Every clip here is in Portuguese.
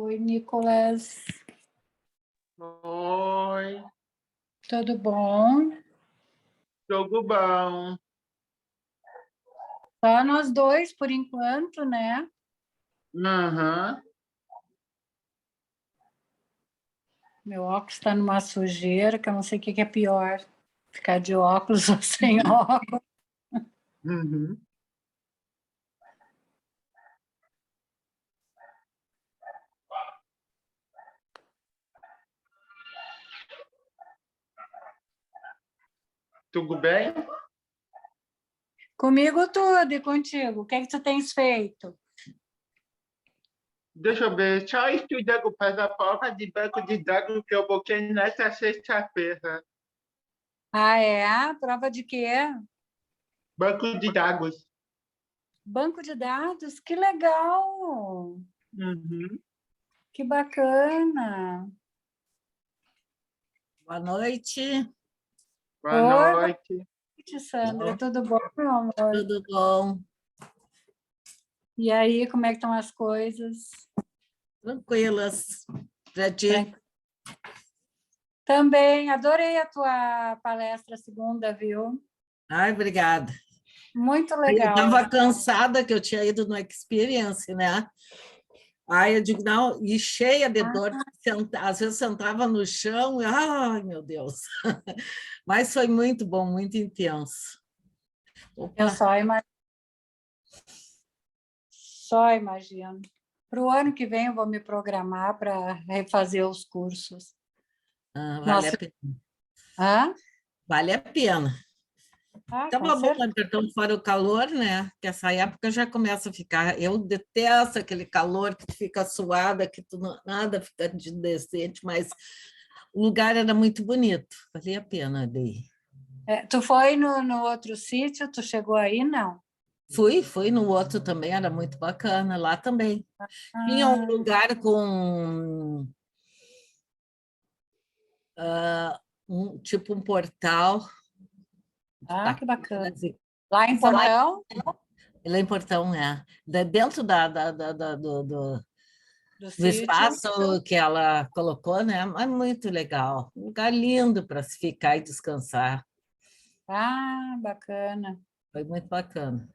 Oi, Nicolas. Oi, Tudo bom? jogo bom. Só nós dois, por enquanto, né? Aham. Meu óculos está numa sujeira, que eu não sei o que é pior. Ficar de óculos ou sem óculos. Uhum. Tudo bem? Comigo tudo, e contigo? O que é que tu tens feito? Deixa eu ver. Só estudando para a prova de banco de dados que eu botei nessa sexta-feira. Ah, é? Prova de quê? Banco de dados. Banco de dados? Que legal! Uhum. Que bacana! Boa noite, Boa Oi, boa noite. noite, Sandra. Tudo bom, meu amor? tudo bom? E aí, como é que estão as coisas? Tranquilas para ti? Também adorei a tua palestra segunda, viu? Ai, obrigada. Muito Eu legal. estava cansada que eu tinha ido no Experience, né? Aí eu digo, não, e cheia de dor, às vezes sentava no chão, e, ai, meu Deus. Mas foi muito bom, muito intenso. Eu Opa, só imagino. Para o ano que vem eu vou me programar para refazer os cursos. vale a Nossa, pena. hã? Vale a pena. Com Tava bom, certeza. apertando fora o calor, né? Que essa época já começa a ficar. Eu detesto aquele calor que tu fica suada, que tu nada fica de decente, mas o lugar era muito bonito, valia a pena daí. Tu foi no outro sítio? Tu chegou aí? Não. Fui no outro também, era muito bacana, lá também. Tinha um Ah, lugar com tipo um portal. que bacana. Assim, Lá em Portão? ele é em Portão, né? Dentro Do do sítio? espaço que ela colocou, né? É muito legal. Um lugar lindo para se ficar e descansar. Bacana. Foi muito bacana.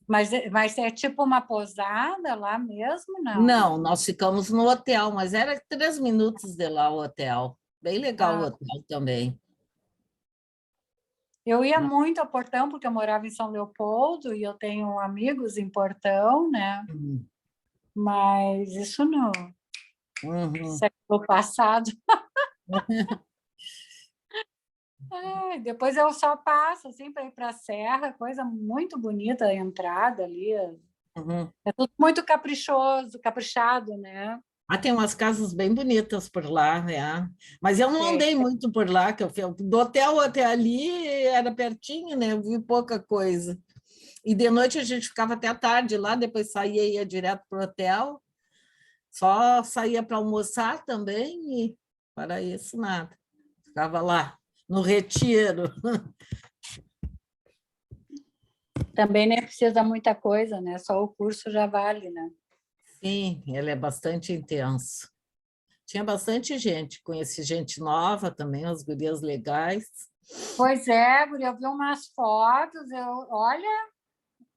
Mas é tipo uma posada lá mesmo? Não. Não, nós ficamos no hotel, mas era 3 minutos de lá o hotel. Bem legal o Ah, hotel também. eu ia muito a Portão, porque eu morava em São Leopoldo e eu tenho amigos em Portão, né? Uhum. Mas isso no Uhum. século passado. Depois eu só passo assim para ir para a Serra, coisa muito bonita a entrada ali. Uhum. É tudo muito caprichoso, caprichado, né? Tem umas casas bem bonitas por lá, né? Mas eu não andei muito por lá, que eu fui do hotel até ali era pertinho, né? Eu vi pouca coisa. E de noite a gente ficava até a tarde lá, depois saía e ia direto para o hotel. Só saía para almoçar também e para isso nada. Ficava lá no retiro. Também nem precisa muita coisa, né? Só o curso já vale, né? Sim, ele é bastante intenso. Tinha bastante gente, conheci gente nova também, as gurias legais. Pois é, guria, eu vi umas fotos, olha,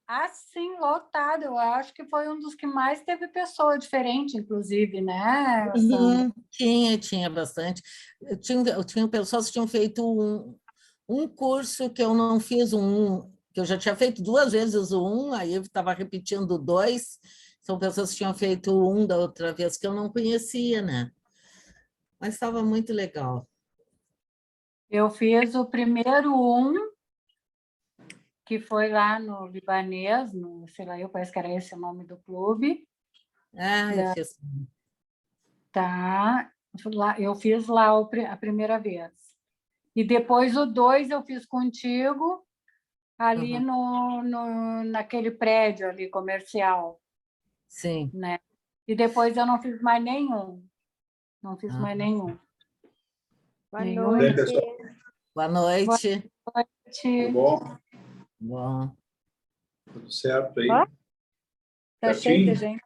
assim, lotado. Eu acho que foi um dos que mais teve pessoa diferente, inclusive, né, Sandra? Uhum, tinha bastante. Eu tinha pessoas que tinham feito um curso que eu não fiz que eu já tinha feito 2 vezes aí eu estava repetindo 2. São pessoas que tinham feito da outra vez que eu não conhecia, né? Mas estava muito legal. Eu fiz o primeiro que foi lá no Libanês, no, sei lá, eu parece que era esse o nome do clube. Eu fiz. Tá, eu fiz lá a primeira vez. E depois o 2 eu fiz contigo, ali Uhum, naquele prédio ali comercial, sim. né? E depois eu não fiz mais nenhum. Não fiz Ah, mais nenhum. Boa Nenhum. noite. boa Boa noite. Tudo noite. bom? Bom. Tudo certo aí? Ó, tá cheio de Certinho? gente.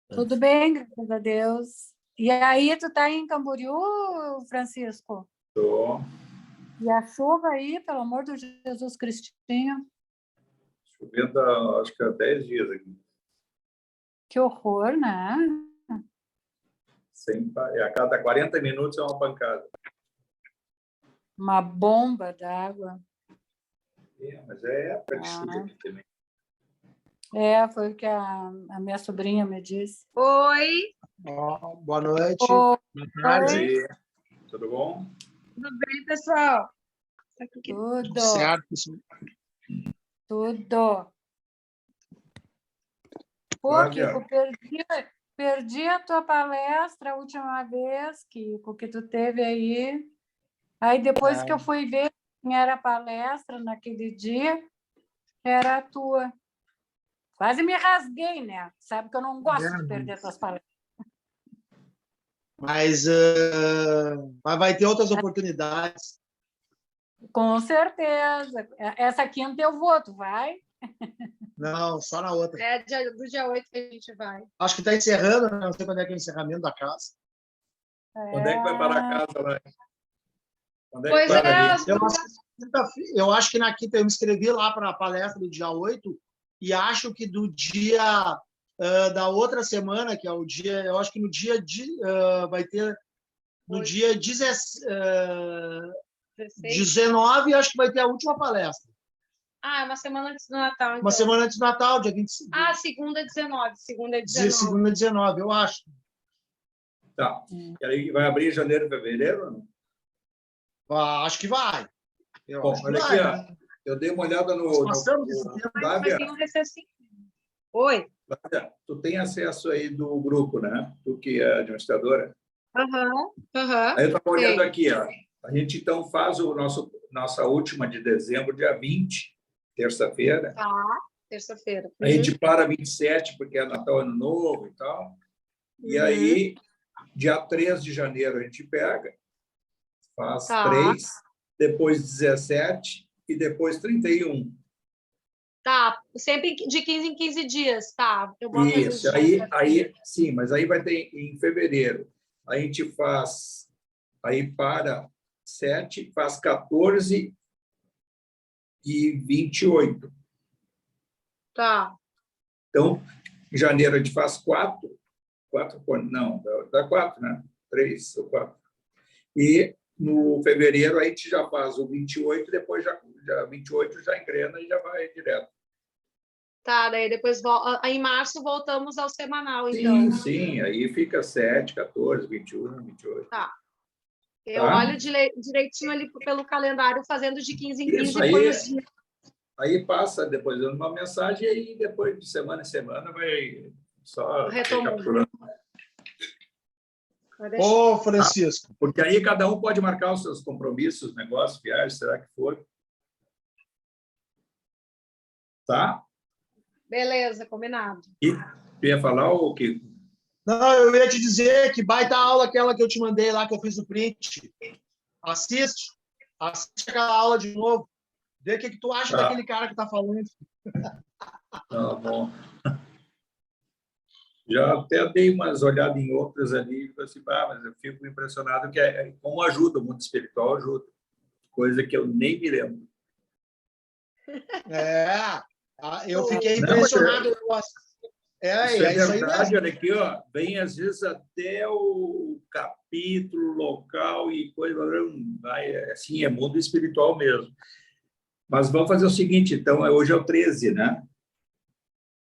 Tudo bem, graças a Deus. E aí, tu tá em Camboriú, Francisco? Tô E a chuva aí, pelo amor de Jesus Cristinho? chovendo, acho que há 10 dias aqui. Que horror, né? A cada 40 minutos é uma pancada. Uma bomba d'água. Mas é época de chuva aqui também. Foi o que a minha sobrinha me disse. Oi, Boa noite. Oi. Boa tarde. Aí, tudo bom? tudo bem, pessoal? Tudo, Certo, pessoal. tudo. Pô, Flávia. Kiko, perdi a tua palestra a última vez, Kiko, que tu teve aí. Aí depois que eu fui ver quem era a palestra naquele dia, era a tua. Quase me rasguei, né? Sabe que eu não gosto de perder tuas palestras. Mas vai ter outras oportunidades. Com certeza. Essa quinta eu vou, tu vai? Não, só na outra. É do dia 8 que a gente vai. Acho que está encerrando, né? Não sei quando é que é o encerramento da casa. Quando é que vai parar a casa lá? Quando é Pois que para é, ali? Eu acho que na quinta eu me inscrevi lá para a palestra do dia 8 e acho que do dia da outra semana, que é o dia, eu acho que no dia vai ter no dia 19, acho que vai ter a última palestra. Ah, é uma semana antes do Natal, então. Uma semana antes do Natal, dia 25. Ah, segunda é 19. Segunda é 19. Segunda 19, eu acho. Tá. E aí vai abrir em janeiro, fevereiro? Acho que vai. Bom, olha aqui, ó. Eu dei uma olhada no passamos esse tempo. Mas Flávia, tem um recessinho. Oi. Flávia, tu tem acesso aí do grupo, né? Tu que é administradora. Aham. Aí eu estava olhando Sei. aqui, ó. A gente então faz nossa última de dezembro, dia 20, terça-feira. Tá, terça-feira. A gente para 27, porque é Natal, Ano Novo e tal. E aí, dia 3 de janeiro, a gente pega, faz 3, depois 17 e depois 31. Tá, sempre de 15 em 15 dias, tá. Eu boto os Isso, dias. aí, sim, mas aí vai ter em fevereiro. A gente faz, aí para 7, faz 14 e 28. Tá. Então, em janeiro a gente faz 4, não, dá 4, né? 3 ou 4. E no fevereiro a gente já faz o 28, depois já 28 já engrena e já vai direto. Tá, daí depois em março voltamos ao semanal, Sim, então. sim, aí fica 7, 14, 21, 28. Tá. Eu olho direitinho ali pelo calendário, fazendo de 15 em 15 Isso, e põe os dias. aí passa depois dando uma mensagem e aí depois de semana em semana vai só Retomando. Ô, Francisco. Porque aí cada um pode marcar os seus compromissos, negócios, viagens, será que for? Tá? Beleza, combinado. E tu ia falar o quê? Não, eu ia te dizer que baita aula aquela que eu te mandei lá, que eu fiz o print. Assiste aquela aula de novo. Vê o que tu acha daquele cara que está falando. Tá bom. Já até dei umas olhadas em outras ali, e assim, mas eu fico impressionado que como ajuda, o mundo espiritual ajuda. Coisa que eu nem me lembro. Eu fiquei impressionado. Isso é isso aí verdade, mesmo. olha aqui, ó, vem às vezes até o capítulo, local e coisa, assim, é mundo espiritual mesmo. Mas vamos fazer o seguinte, então, hoje é o 13, né?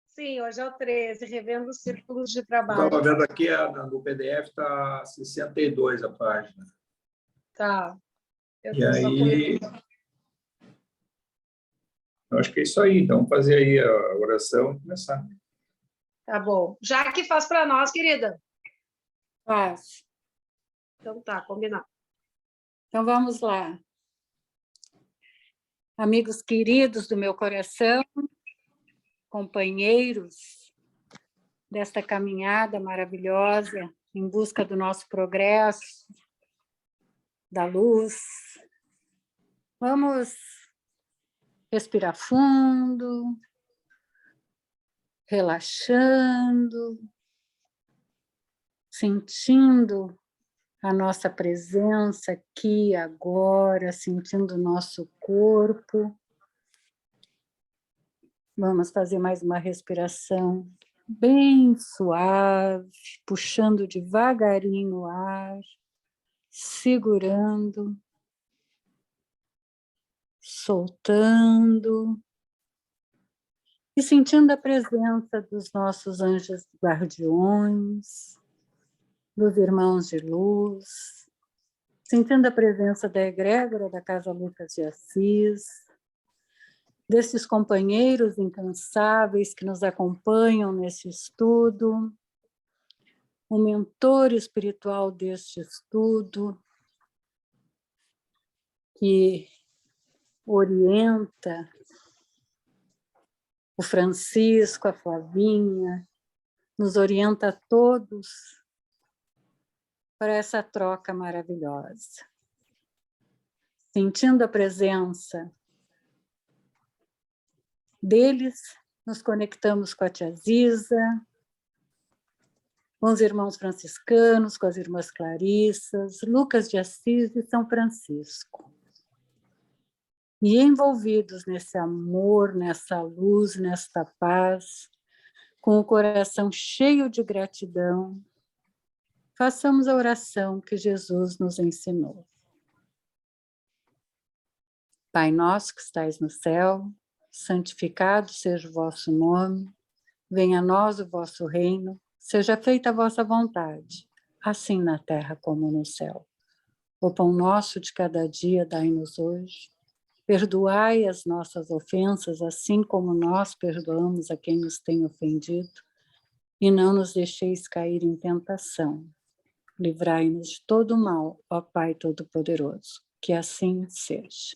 Sim, hoje é o 13, revendo os círculos de trabalho. Estava vendo aqui, no PDF está 62 a página. Tá. E aí, eu acho que é isso aí, então vamos fazer aí a oração e começar. Tá bom. Já que faz para nós, querida. Faz. Então tá, combinado. Então vamos lá. Amigos queridos do meu coração, companheiros desta caminhada maravilhosa em busca do nosso progresso, da luz. Vamos respirar fundo, relaxando, sentindo a nossa presença aqui, agora, sentindo o nosso corpo. Vamos fazer mais uma respiração bem suave, puxando devagarinho o ar, segurando, soltando e sentindo a presença dos nossos anjos guardiões, dos irmãos de luz, sentindo a presença da egrégora da Casa Lucas de Assis, desses companheiros incansáveis que nos acompanham nesse estudo, o mentor espiritual deste estudo, que orienta o Francisco, a Flavinha, nos orienta a todos para essa troca maravilhosa. Sentindo a presença deles, nos conectamos com a tia Ziza, com os irmãos franciscanos, com as irmãs Clarissas, Lucas de Assis e São Francisco. E envolvidos nesse amor, nessa luz, nesta paz, com o coração cheio de gratidão, façamos a oração que Jesus nos ensinou. Pai nosso que estais no céu, santificado seja o vosso nome, venha a nós o vosso reino, seja feita a vossa vontade, assim na terra como no céu. O pão nosso de cada dia dai-nos hoje. Perdoai as nossas ofensas, assim como nós perdoamos a quem nos tem ofendido, e não nos deixeis cair em tentação. Livrai-nos de todo mal, ó Pai Todo-Poderoso. Que assim seja.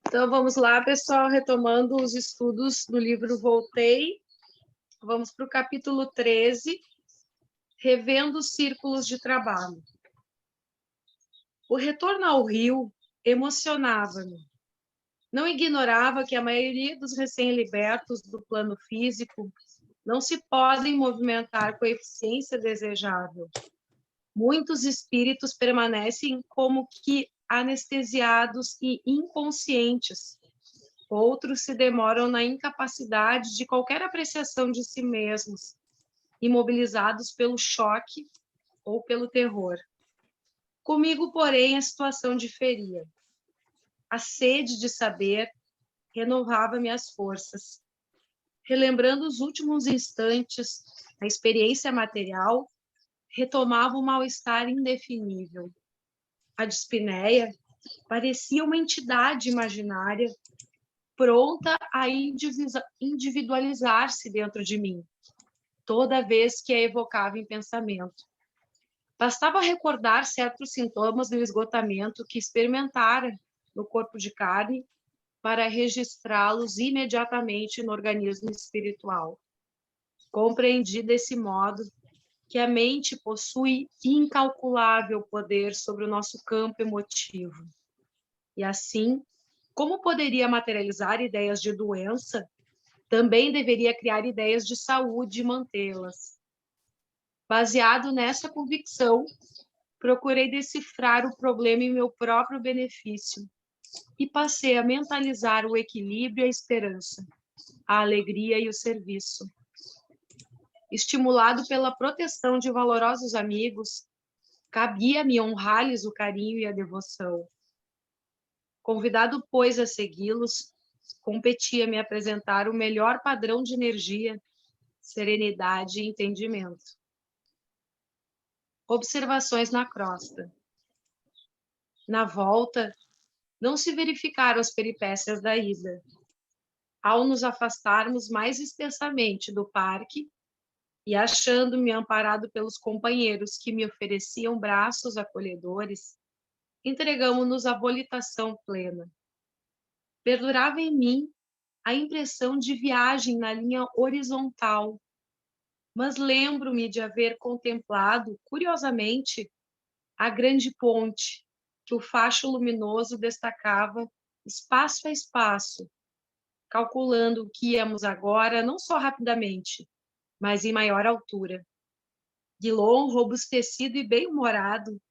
Então, vamos lá, pessoal, retomando os estudos do livro Voltei. Vamos para o capítulo 13, Revendo os Círculos de Trabalho. O retorno ao Rio emocionava-me. Não ignorava que a maioria dos recém-libertos do plano físico não se podem movimentar com a eficiência desejável. Muitos espíritos permanecem como que anestesiados e inconscientes. Outros se demoram na incapacidade de qualquer apreciação de si mesmos, imobilizados pelo choque ou pelo terror. Comigo, porém, a situação diferia. A sede de saber renovava minhas forças. Relembrando os últimos instantes, a experiência material retomava um mal-estar indefinível. A dispneia parecia uma entidade imaginária pronta a individualizar-se dentro de mim, toda vez que a evocava em pensamento. Bastava recordar certos sintomas do esgotamento que experimentara no corpo de carne para registrá-los imediatamente no organismo espiritual. Compreendi desse modo que a mente possui incalculável poder sobre o nosso campo emotivo. E assim, como poderia materializar ideias de doença, também deveria criar ideias de saúde e mantê-las. Baseado nessa convicção, procurei decifrar o problema em meu próprio benefício e passei a mentalizar o equilíbrio e a esperança, a alegria e o serviço. Estimulado pela proteção de valorosos amigos, cabia-me honrar-lhes o carinho e a devoção. Convidado, pois, a segui-los, competia-me apresentar o melhor padrão de energia, serenidade e entendimento. Observações na crosta. Na volta, não se verificaram as peripécias da ida. Ao nos afastarmos mais espessamente do parque, e achando-me amparado pelos companheiros que me ofereciam braços acolhedores, entregamo-nos à volitação plena. Perdurava em mim a impressão de viagem na linha horizontal, mas lembro-me de haver contemplado, curiosamente, a grande ponte que o facho luminoso destacava espaço a espaço, calculando que íamos agora não só rapidamente, mas em maior altura. Guilom, robustecido e bem-humorado,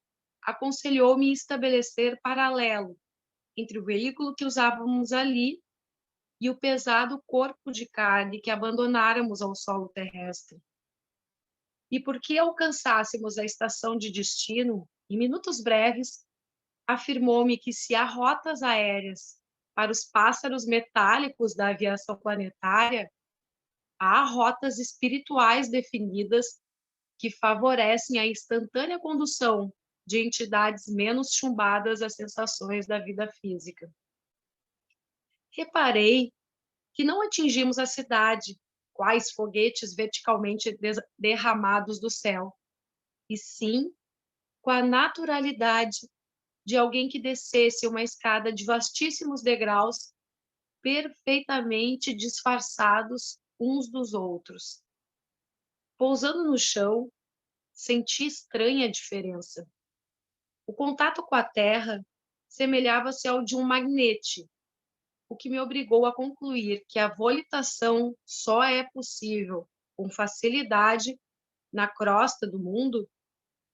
aconselhou-me estabelecer paralelo entre o veículo que usávamos ali e o pesado corpo de carne que abandonáramos ao solo terrestre. E porque alcançássemos a estação de destino, em minutos breves, afirmou-me que se há rotas aéreas para os pássaros metálicos da aviação planetária, há rotas espirituais definidas que favorecem a instantânea condução de entidades menos chumbadas às sensações da vida física. Reparei que não atingimos a cidade, quais foguetes verticalmente derramados do céu, e sim com a naturalidade de alguém que descesse uma escada de vastíssimos degraus, perfeitamente disfarçados uns dos outros. Pousando no chão, senti estranha diferença. O contato com a terra semelhava-se ao de um magnete, o que me obrigou a concluir que a volitação só é possível com facilidade na crosta do mundo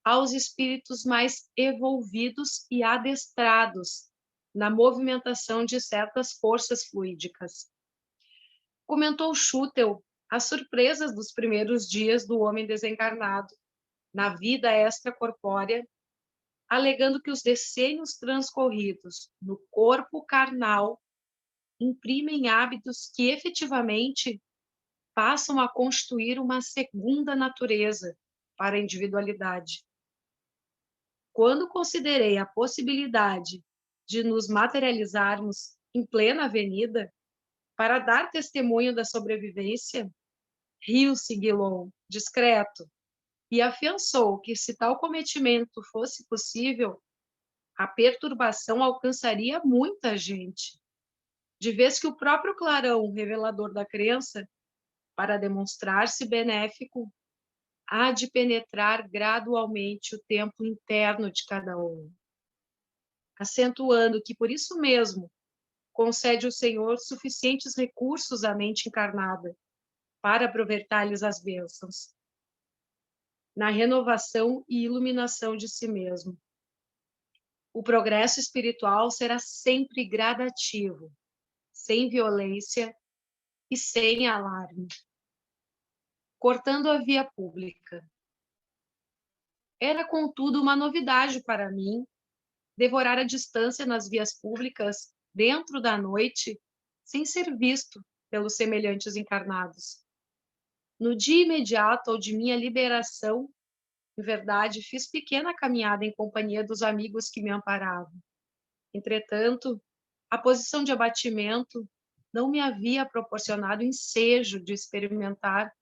aos espíritos mais evolvidos e adestrados na movimentação de certas forças fluídicas. Comentou Schutel as surpresas dos primeiros dias do homem desencarnado na vida extracorpórea, alegando que os decênios transcorridos no corpo carnal imprimem hábitos que efetivamente passam a constituir uma segunda natureza para a individualidade. Quando considerei a possibilidade de nos materializarmos em plena avenida para dar testemunho da sobrevivência, riu-se Guilom, discreto, e afiançou que, se tal cometimento fosse possível, a perturbação alcançaria muita gente, de vez que o próprio clarão revelador da crença, para demonstrar-se benéfico, há de penetrar gradualmente o templo interno de cada um, acentuando que, por isso mesmo, concede o Senhor suficientes recursos à mente encarnada para aproveitar-lhes as bênçãos, na renovação e iluminação de si mesmo. O progresso espiritual será sempre gradativo, sem violência e sem alarme. Cortando a via pública. Era, contudo, uma novidade para mim devorar a distância nas vias públicas dentro da noite, sem ser visto pelos semelhantes encarnados. No dia imediato ao de minha liberação, em verdade, fiz pequena caminhada em companhia dos amigos que me amparavam. Entretanto, a posição de abatimento não me havia proporcionado ensejo de experimentar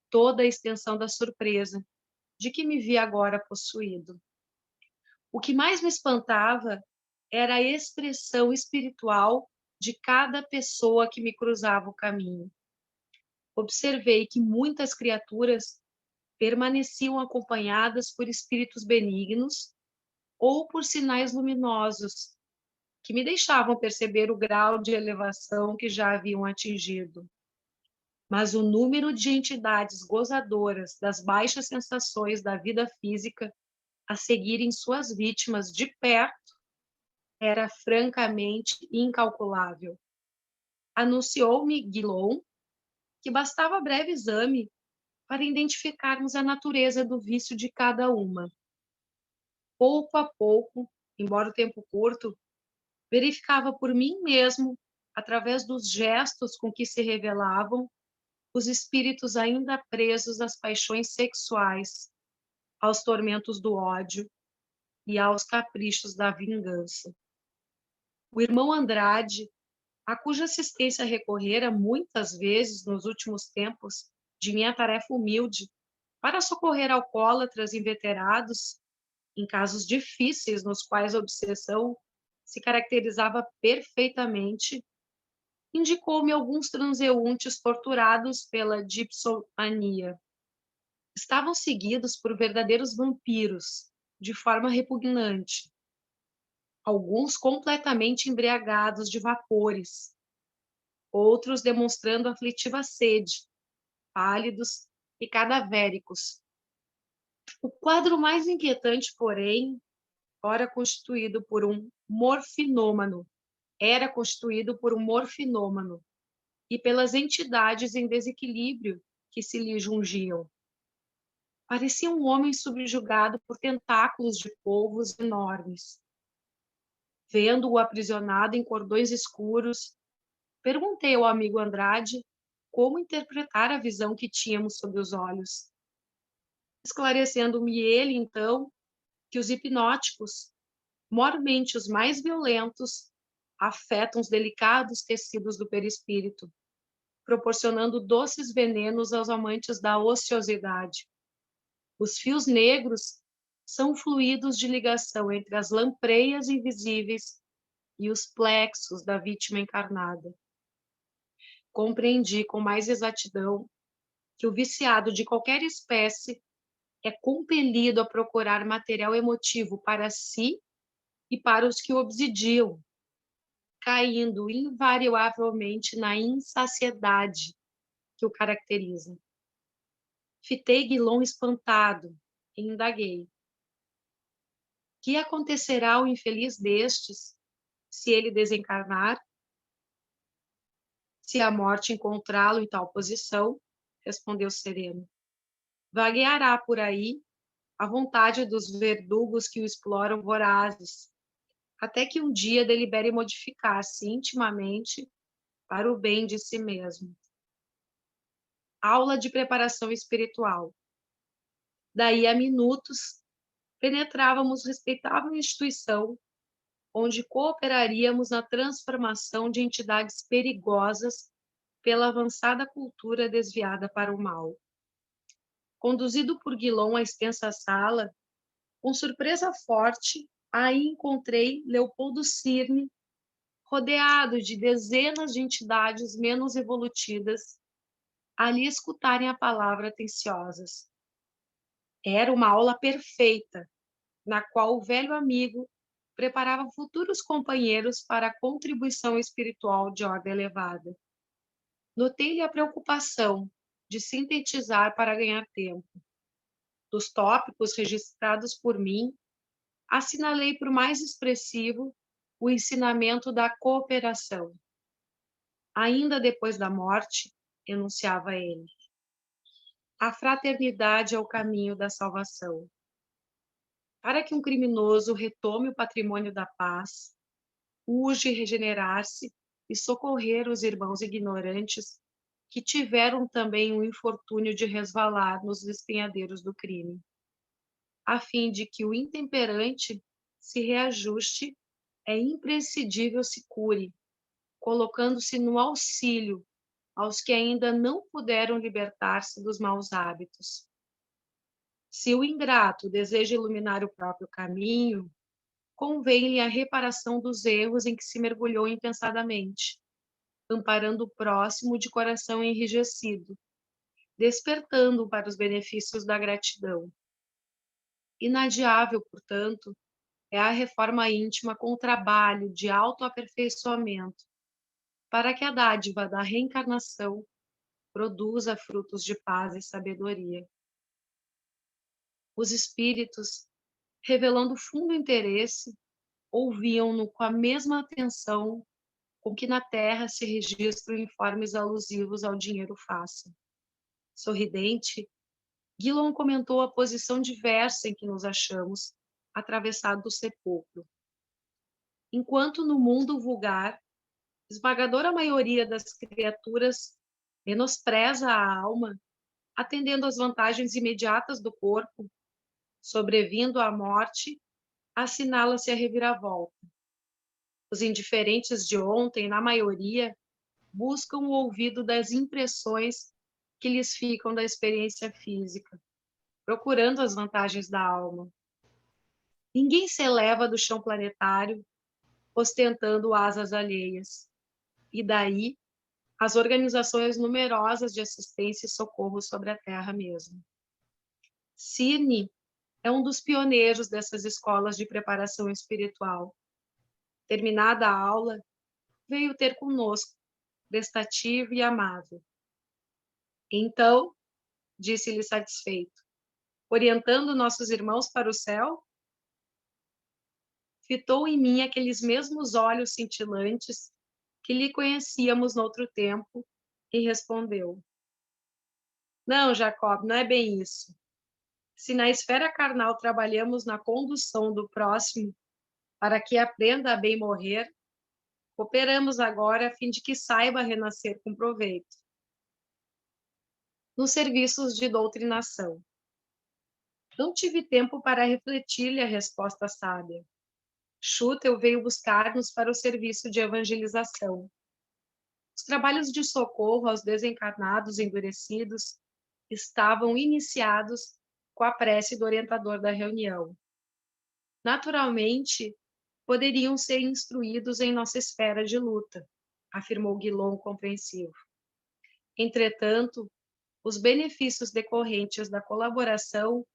toda a extensão da surpresa de que me via agora possuído. O que mais me espantava era a expressão espiritual de cada pessoa que me cruzava o caminho. Observei que muitas criaturas permaneciam acompanhadas por espíritos benignos ou por sinais luminosos, que me deixavam perceber o grau de elevação que já haviam atingido. Mas o número de entidades gozadoras das baixas sensações da vida física a seguirem suas vítimas de perto era francamente incalculável. Anunciou-me Guilom que bastava breve exame para identificarmos a natureza do vício de cada uma. Pouco a pouco, embora o tempo curto, verificava por mim mesmo, através dos gestos com que se revelavam, os espíritos ainda presos às paixões sexuais, aos tormentos do ódio e aos caprichos da vingança. O irmão Andrade, a cuja assistência recorrera muitas vezes nos últimos tempos de minha tarefa humilde para socorrer alcoólatras inveterados em casos difíceis nos quais a obsessão se caracterizava perfeitamente, indicou-me alguns transeuntes torturados pela dipsomania. Estavam seguidos por verdadeiros vampiros, de forma repugnante. Alguns completamente embriagados de vapores, outros demonstrando aflitiva sede, pálidos e cadavéricos. O quadro mais inquietante, porém, era constituído por um morfinômano e pelas entidades em desequilíbrio que se lhe jungiam. Parecia um homem subjugado por tentáculos de polvos enormes. Vendo-o aprisionado em cordões escuros, perguntei ao amigo Andrade como interpretar a visão que tínhamos sob os olhos, esclarecendo-me ele, então, que os hipnóticos, mormente os mais violentos, afetam os delicados tecidos do perispírito, proporcionando doces venenos aos amantes da ociosidade. Os fios negros são fluidos de ligação entre as lampreias invisíveis e os plexos da vítima encarnada. Compreendi com mais exatidão que o viciado de qualquer espécie é compelido a procurar material emotivo para si e para os que o obsidiam, caindo invariavelmente na insaciedade que o caracteriza. Fitei Guilom espantado e indaguei. Que acontecerá ao infeliz destes se ele desencarnar? Se a morte encontrá-lo em tal posição, respondeu sereno, vagueará por aí à vontade dos verdugos que o exploram vorazes, até que um dia delibere modificar-se intimamente para o bem de si mesmo. Aula de preparação espiritual. Daí a minutos, penetrávamos respeitável instituição, onde cooperaríamos na transformação de entidades perigosas pela avançada cultura desviada para o mal. Conduzido por Guilom à extensa sala, com surpresa forte, aí encontrei Leopoldo Cirne, rodeado de dezenas de entidades menos evolutidas, ali escutarem a palavra atenciosas. Era uma aula perfeita, na qual o velho amigo preparava futuros companheiros para a contribuição espiritual de ordem elevada. Notei-lhe a preocupação de sintetizar para ganhar tempo. Dos tópicos registrados por mim, assinalei por mais expressivo o ensinamento da cooperação. Ainda depois da morte, enunciava ele, a fraternidade é o caminho da salvação. Para que um criminoso retome o patrimônio da paz, urge regenerar-se e socorrer os irmãos ignorantes que tiveram também o infortúnio de resvalar nos despenhadeiros do crime, a fim de que o intemperante se reajuste, é imprescindível se cure, colocando-se no auxílio aos que ainda não puderam libertar-se dos maus hábitos. Se o ingrato deseja iluminar o próprio caminho, convém-lhe a reparação dos erros em que se mergulhou impensadamente, amparando o próximo de coração enrijecido, despertando para os benefícios da gratidão. Inadiável, portanto, é a reforma íntima com trabalho de autoaperfeiçoamento, para que a dádiva da reencarnação produza frutos de paz e sabedoria. Os espíritos, revelando fundo interesse, ouviam-no com a mesma atenção com que na terra se registram informes alusivos ao dinheiro fácil. Sorridente, Guilom comentou a posição diversa em que nos achamos, atravessado do sepulcro. Enquanto no mundo vulgar, esmagadora maioria das criaturas menospreza a alma, atendendo às vantagens imediatas do corpo, sobrevindo à morte, assinala-se a reviravolta. Os indiferentes de ontem, na maioria, buscam o ouvido das impressões que lhes ficam da experiência física, procurando as vantagens da alma. Ninguém se eleva do chão planetário ostentando asas alheias. E daí, as organizações numerosas de assistência e socorro sobre a Terra mesmo. Cirne é um dos pioneiros dessas escolas de preparação espiritual. Terminada a aula, veio ter conosco, prestativo e amável. Então, disse-lhe satisfeito, orientando nossos irmãos para o céu? Fitou em mim aqueles mesmos olhos cintilantes que lhe conhecíamos noutro tempo e respondeu: Não, Jacob, não é bem isso. Se na esfera carnal trabalhamos na condução do próximo para que aprenda a bem morrer, cooperamos agora a fim de que saiba renascer com proveito. Nos serviços de doutrinação. Não tive tempo para refletir-lhe a resposta sábia. Schutel veio buscar-nos para o serviço de evangelização. Os trabalhos de socorro aos desencarnados endurecidos estavam iniciados com a prece do orientador da reunião. Naturalmente, poderiam ser instruídos em nossa esfera de luta, afirmou Guilom compreensivo. Entretanto, os benefícios decorrentes da colaboração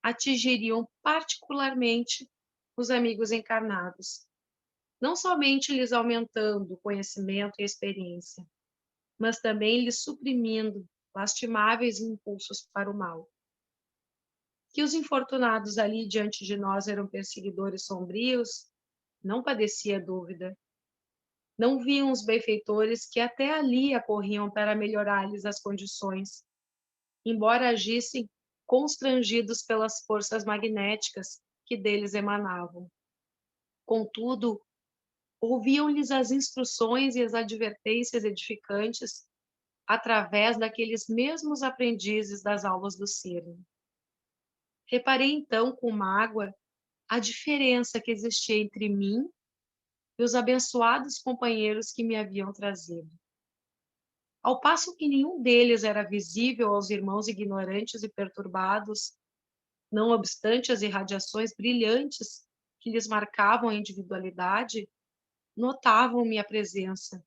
atingiriam particularmente os amigos encarnados, não somente lhes aumentando o conhecimento e a experiência, mas também lhes suprimindo lastimáveis impulsos para o mal. Que os infortunados ali diante de nós eram perseguidores sombrios, não padecia dúvida. Não viam os benfeitores que até ali acorriam para melhorar-lhes as condições, embora agissem constrangidos pelas forças magnéticas que deles emanavam. Contudo, ouviam-lhes as instruções e as advertências edificantes através daqueles mesmos aprendizes das aulas do Cirne. Reparei então com mágoa a diferença que existia entre mim e os abençoados companheiros que me haviam trazido. Ao passo que nenhum deles era visível aos irmãos ignorantes e perturbados, não obstante as irradiações brilhantes que lhes marcavam a individualidade, notavam minha presença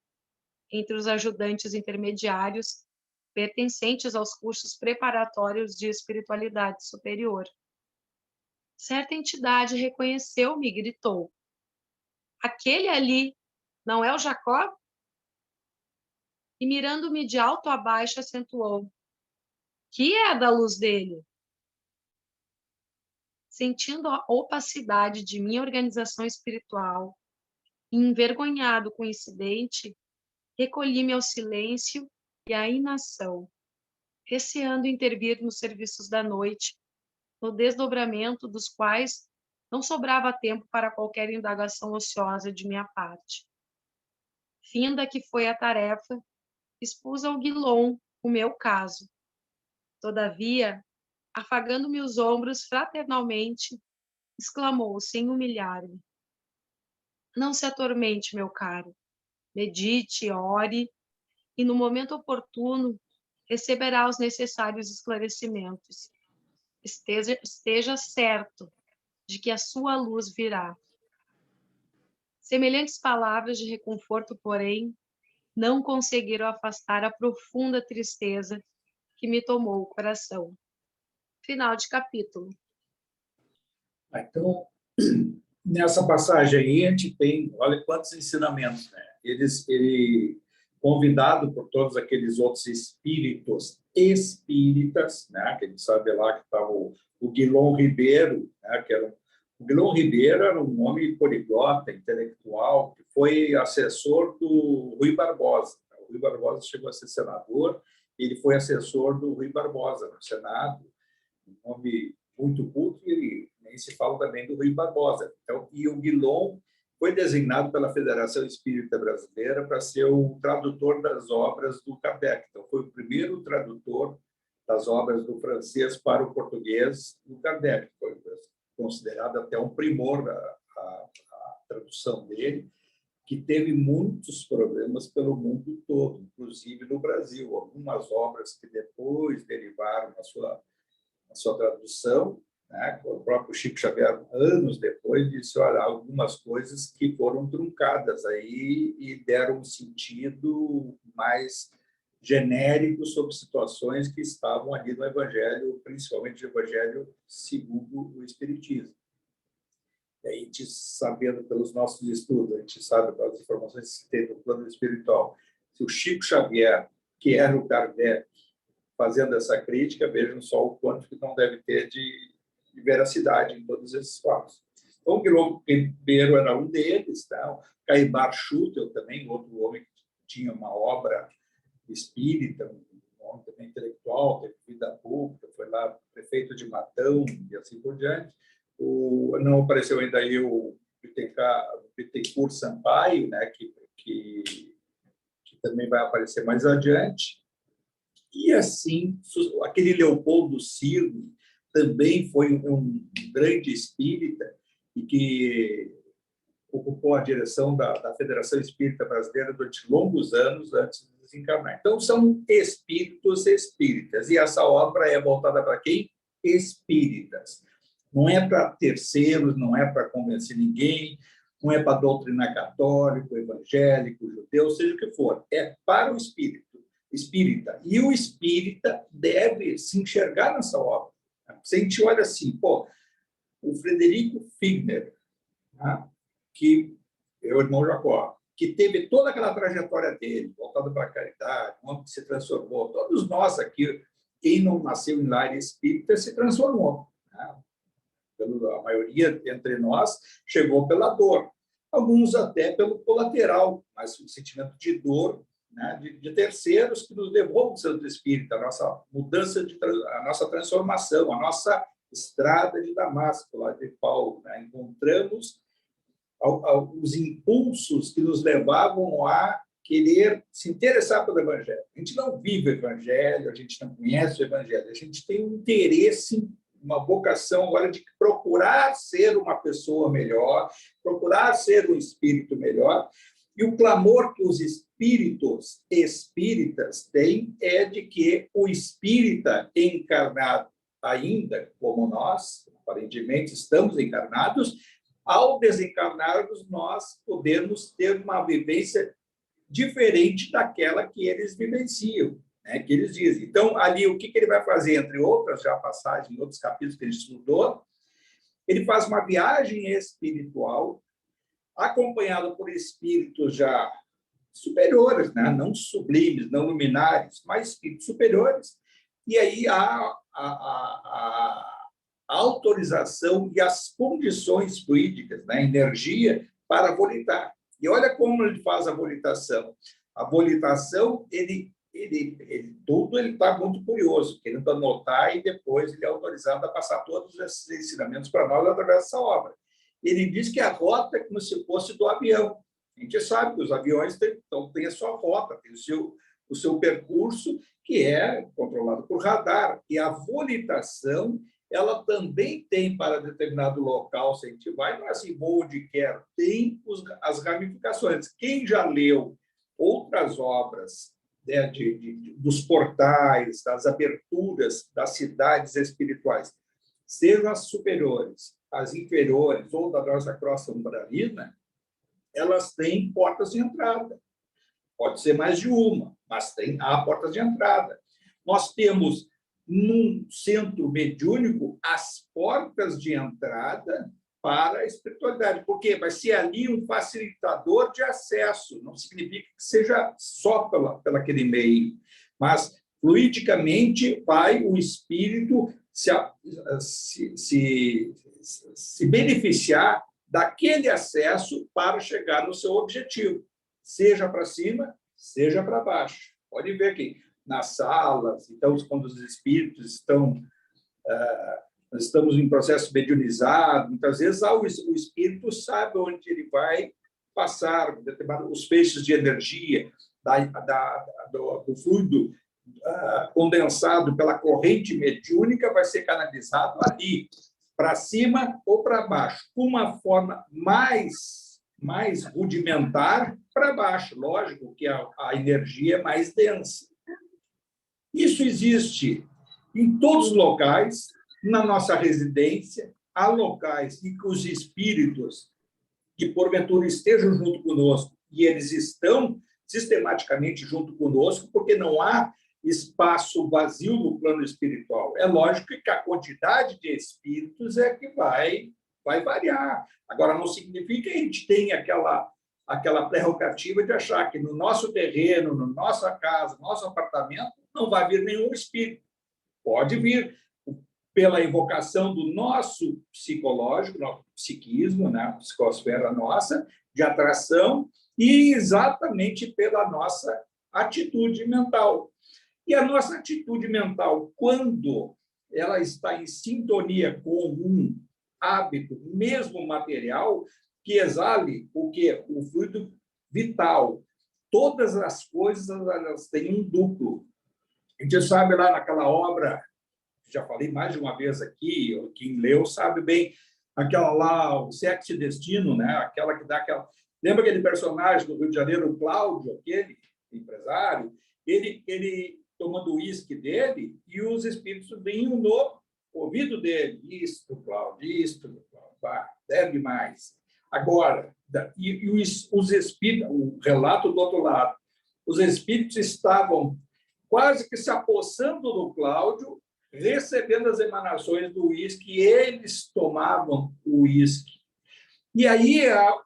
entre os ajudantes intermediários pertencentes aos cursos preparatórios de espiritualidade superior. Certa entidade reconheceu-me e gritou: Aquele ali não é o Jacob? E mirando-me de alto a baixo, acentuou: Que é da luz dele? Sentindo a opacidade de minha organização espiritual e envergonhado com o incidente, recolhi-me ao silêncio e à inação, receando intervir nos serviços da noite, no desdobramento dos quais não sobrava tempo para qualquer indagação ociosa de minha parte. Finda que foi a tarefa, expus ao Guilom o meu caso. Todavia, afagando-me os ombros fraternalmente, exclamou, sem humilhar-me: Não se atormente, meu caro. Medite, ore, e no momento oportuno receberá os necessários esclarecimentos. Esteja certo de que a sua luz virá. Semelhantes palavras de reconforto, porém, não conseguiram afastar a profunda tristeza que me tomou o coração. Final de capítulo. Então, nessa passagem aí, a gente tem, olha quantos ensinamentos, né? Ele convidado por todos aqueles outros espíritos espíritas, né? Que a gente sabe lá que estava o Guilom Ribeiro, né? O Guilom Ribeiro era um homem poliglota, intelectual, que foi assessor do Rui Barbosa. O Rui Barbosa chegou a ser senador, ele foi assessor do Rui Barbosa no Senado, um homem muito culto, e nem se fala também do Rui Barbosa. Então, e o Guilom foi designado pela Federação Espírita Brasileira para ser o tradutor das obras do Kardec. Então, foi o primeiro tradutor das obras do francês para o português do Kardec. Foi considerado até um primor a tradução dele, que teve muitos problemas pelo mundo todo, inclusive no Brasil. Algumas obras que depois derivaram na sua tradução, né? O próprio Chico Xavier, anos depois, disse: olha, algumas coisas que foram truncadas aí e deram um sentido mais genérico sobre situações que estavam ali no Evangelho, principalmente o Evangelho segundo o Espiritismo. E aí, a gente, sabendo pelos nossos estudos, a gente sabe pelas informações que tem no plano espiritual, se o Chico Xavier, que era o Kardec, fazendo essa crítica, vejam só o quanto que não deve ter de veracidade em todos esses fatos. Então, o Guilherme Ribeiro era um deles, tá? Caibar Schutel também, outro homem que tinha uma obra espírita, um homem também intelectual, teve vida pública, foi lá prefeito de Matão e assim por diante. Não apareceu ainda aí o Bittencourt Sampaio, né, que também vai aparecer mais adiante. E assim, aquele Leopoldo Cirne também foi um grande espírita e que ocupou a direção da Federação Espírita Brasileira durante longos anos antes de desencarnar. Então, são espíritos espíritas. E essa obra é voltada para quem? Espíritas. Não é para terceiros, não é para convencer ninguém, não é para doutrinar católico, evangélico, judeu, seja o que for. É para o espírita. E o espírita deve se enxergar nessa obra. Se a gente olha assim, o Frederico Figner, né, que é o irmão Jacó, que teve toda aquela trajetória dele, voltado para a caridade, um homem que se transformou. Todos nós aqui, quem não nasceu em lar espírita, se transformou. Né? A maioria entre nós chegou pela dor. Alguns até pelo colateral, mas o sentimento de dor, né, de terceiros que nos levou ao centro espírita, a nossa mudança, a nossa transformação, a nossa estrada de Damasco, lá de Paulo. Né? Encontramos os impulsos que nos levavam a querer se interessar pelo Evangelho. A gente não vive o Evangelho, a gente não conhece o Evangelho, a gente tem um interesse, uma vocação agora de procurar ser uma pessoa melhor, procurar ser um espírito melhor. E o clamor que os espíritos espíritas têm é de que o espírita encarnado ainda, como nós, aparentemente estamos encarnados, ao desencarnarmos, nós podemos ter uma vivência diferente daquela que eles vivenciam, né, que eles dizem. Então, ali, o que ele vai fazer, entre outras já passagens, em outros capítulos que a gente estudou, ele faz uma viagem espiritual, acompanhado por espíritos já superiores, né, não sublimes, não luminares, mas espíritos superiores, e aí há a autorização e as condições fluídicas, né, energia, para volitar. E olha como ele faz a volitação. A volitação, tudo ele está muito curioso, querendo anotar, e depois ele é autorizado a passar todos esses ensinamentos para nós através dessa obra. Ele diz que a rota é como se fosse do avião. A gente sabe que os aviões têm a sua rota, tem o seu percurso, que é controlado por radar. E a volitação, ela também tem para determinado local, se a gente vai, não é assim, vou onde quer, tem as ramificações. Quem já leu outras obras, né, dos portais, das aberturas das cidades espirituais, sejam as superiores, as inferiores, ou da nossa crosta umbralina, elas têm portas de entrada. Pode ser mais de uma, mas há portas de entrada. Nós temos, num centro mediúnico, as portas de entrada para a espiritualidade. Por quê? Vai ser ali um facilitador de acesso. Não significa que seja só pela aquele meio, mas fluidicamente vai o espírito se beneficiar daquele acesso para chegar no seu objetivo, seja para cima, seja para baixo. Pode ver aqui, nas salas, então, quando os espíritos estamos em processo mediunizado, muitas vezes o espírito sabe onde ele vai passar, os feixes de energia do fluido condensado pela corrente mediúnica vai ser canalizado ali, para cima ou para baixo, com uma forma mais rudimentar para baixo. Lógico que a energia é mais densa. Isso existe em todos os locais, na nossa residência, há locais em que os espíritos que, porventura, estejam junto conosco, e eles estão sistematicamente junto conosco, porque não há espaço vazio no plano espiritual. É lógico que a quantidade de espíritos é que vai variar. Agora, não significa que a gente tenha aquela prerrogativa de achar que no nosso terreno, na nossa casa, no nosso apartamento, não vai vir nenhum espírito. Pode vir pela invocação do nosso psicológico, nosso psiquismo, né? A psicosfera nossa, de atração, e exatamente pela nossa atitude mental. E a nossa atitude mental, quando ela está em sintonia com um hábito, mesmo material, que exale o quê? O fluido vital. Todas as coisas elas têm um duplo. A gente sabe lá naquela obra, já falei mais de uma vez aqui, quem leu sabe bem, aquela lá, o Sexo e Destino, né? Aquela que dá aquela... Lembra aquele personagem do Rio de Janeiro, o Cláudio, aquele empresário? Ele tomando o uísque dele e os espíritos vinham no ouvido dele. Isto, Cláudio, isto, Cláudio, bebe mais. Agora, e os espíritos, o relato do outro lado, os espíritos estavam quase que se apossando do Cláudio, recebendo as emanações do uísque, eles tomavam o uísque. E aí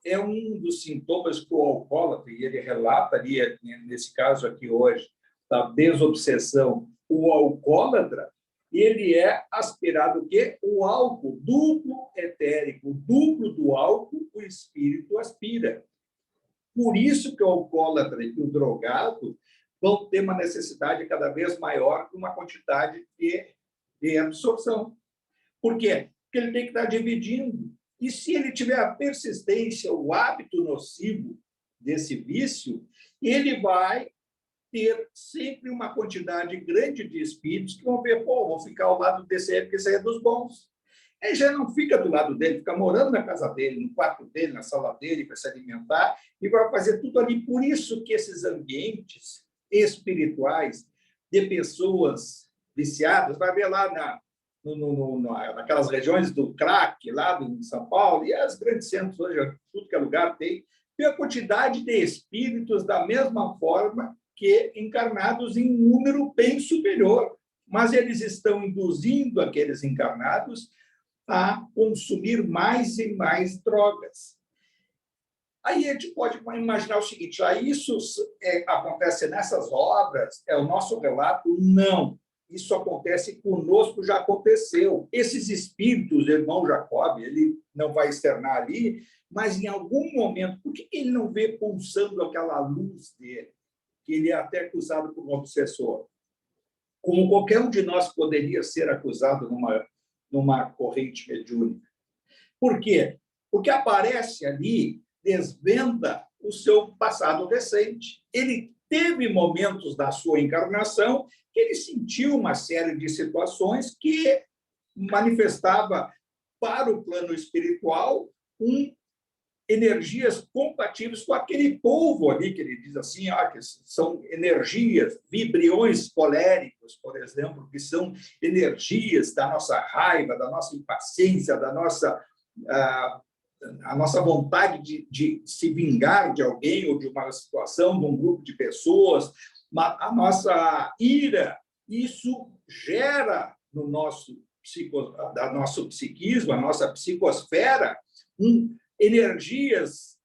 é um dos sintomas que o alcoólatra, e ele relata ali, nesse caso aqui hoje, da desobsessão, o alcoólatra, ele é aspirado o quê? O álcool, duplo etérico, duplo do álcool, o espírito aspira. Por isso que o alcoólatra e o drogado vão ter uma necessidade cada vez maior de uma quantidade de absorção. Por quê? Porque ele tem que estar dividindo. E se ele tiver a persistência, o hábito nocivo desse vício, ele vai ter sempre uma quantidade grande de espíritos que vão ver, pô, vou ficar ao lado desse aí, porque esse aí é dos bons. Ele já não fica do lado dele, fica morando na casa dele, no quarto dele, na sala dele, para se alimentar, e vai fazer tudo ali. Por isso que esses ambientes espirituais de pessoas viciadas, vai ver lá naquelas regiões do crack, lá em São Paulo, e as grandes centros hoje, tudo que é lugar tem a quantidade de espíritos da mesma forma que encarnados em número bem superior, mas eles estão induzindo aqueles encarnados a consumir mais e mais drogas. Aí a gente pode imaginar o seguinte, isso acontece nessas obras, é o nosso relato? Não. Isso acontece conosco, já aconteceu. Esses espíritos, o irmão Jacob, ele não vai externar ali, mas em algum momento, por que ele não vê pulsando aquela luz dele? Que ele é até acusado por um obsessor. Como qualquer um de nós poderia ser acusado numa corrente mediúnica. Por quê? Porque aparece ali, desvenda o seu passado recente. Ele teve momentos da sua encarnação que ele sentiu uma série de situações que manifestava para o plano espiritual energias compatíveis com aquele polvo ali, que ele diz assim, que são energias, vibriões coléricos, por exemplo, que são energias da nossa raiva, da nossa impaciência, da nossa, a nossa vontade de se vingar de alguém ou de uma situação, de um grupo de pessoas, a nossa ira. Isso gera no nosso psiquismo, a nossa psicosfera, energias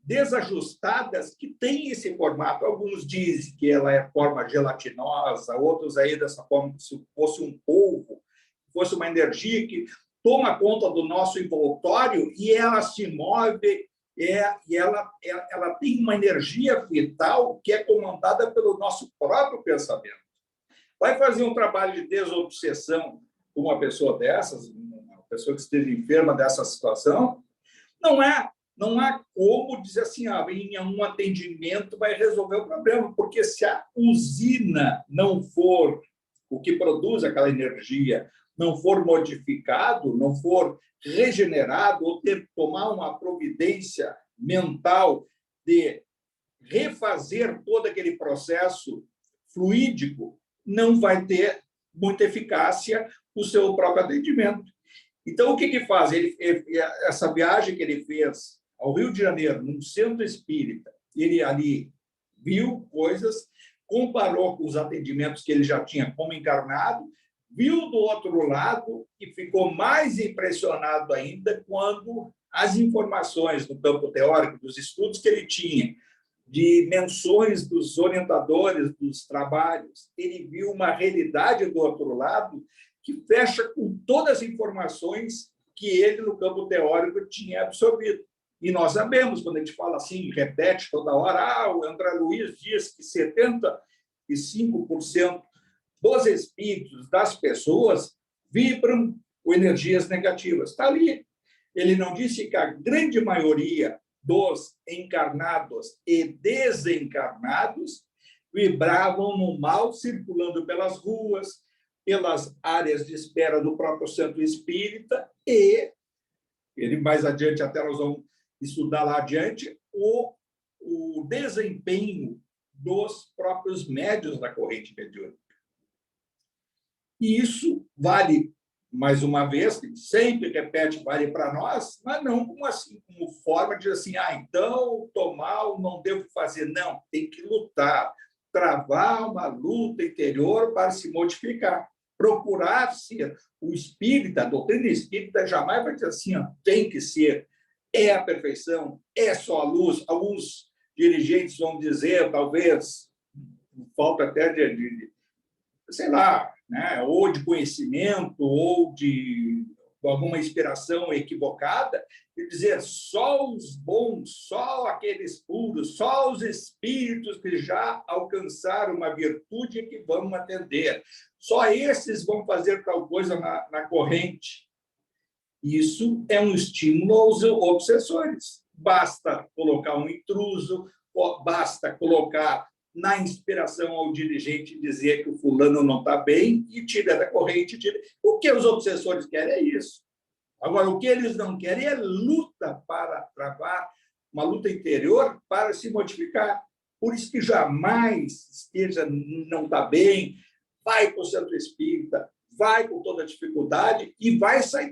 desajustadas que têm esse formato. Alguns dizem que ela é forma gelatinosa, outros aí dessa forma, se fosse um polvo, fosse uma energia que toma conta do nosso envoltório e ela se move, e ela tem uma energia vital que é comandada pelo nosso próprio pensamento. Vai fazer um trabalho de desobsessão com uma pessoa dessas, uma pessoa que esteja enferma dessa situação, não há como dizer assim, em um atendimento vai resolver o problema, porque se a usina não for o que produz aquela energia, não for modificado, não for regenerado, ou tomar uma providência mental de refazer todo aquele processo fluídico, não vai ter muita eficácia o seu próprio atendimento. Então, o que faz? Essa viagem que ele fez ao Rio de Janeiro, num centro espírita, ele ali viu coisas, comparou com os atendimentos que ele já tinha como encarnado, viu do outro lado e ficou mais impressionado ainda quando as informações no campo teórico, dos estudos que ele tinha, de menções dos orientadores dos trabalhos, ele viu uma realidade do outro lado que fecha com todas as informações que ele, no campo teórico, tinha absorvido. E nós sabemos, quando a gente fala assim, repete toda hora, o André Luiz diz que 75% dos espíritos das pessoas vibram com energias negativas. Está ali. Ele não disse que a grande maioria dos encarnados e desencarnados vibravam no mal, circulando pelas ruas, pelas áreas de espera do próprio Centro Espírita, e ele mais adiante, até nós vamos estudar lá adiante, o desempenho dos próprios médiuns da corrente mediúnica. E isso vale, mais uma vez, sempre repete, vale para nós, mas não como, assim, como forma de assim, então estou mal, não devo fazer. Não, tem que lutar, travar uma luta interior para se modificar. Procurar ser o espírita, a doutrina espírita jamais vai dizer assim, tem que ser, é a perfeição, é só a luz. Alguns dirigentes vão dizer, talvez, falta até de sei lá, né, ou de conhecimento, ou de alguma inspiração equivocada, e dizer só os bons, só aqueles puros, só os espíritos que já alcançaram uma virtude que vamos atender. Só esses vão fazer tal coisa na corrente. Isso é um estímulo aos obsessores. Basta colocar um intruso, basta colocar na inspiração ao dirigente dizer que o fulano não está bem e tira da corrente. O que os obsessores querem é isso. Agora, o que eles não querem é luta para travar, uma luta interior para se modificar. Por isso que jamais esteja, não está bem, vai para o centro espírita, vai com toda a dificuldade e vai sair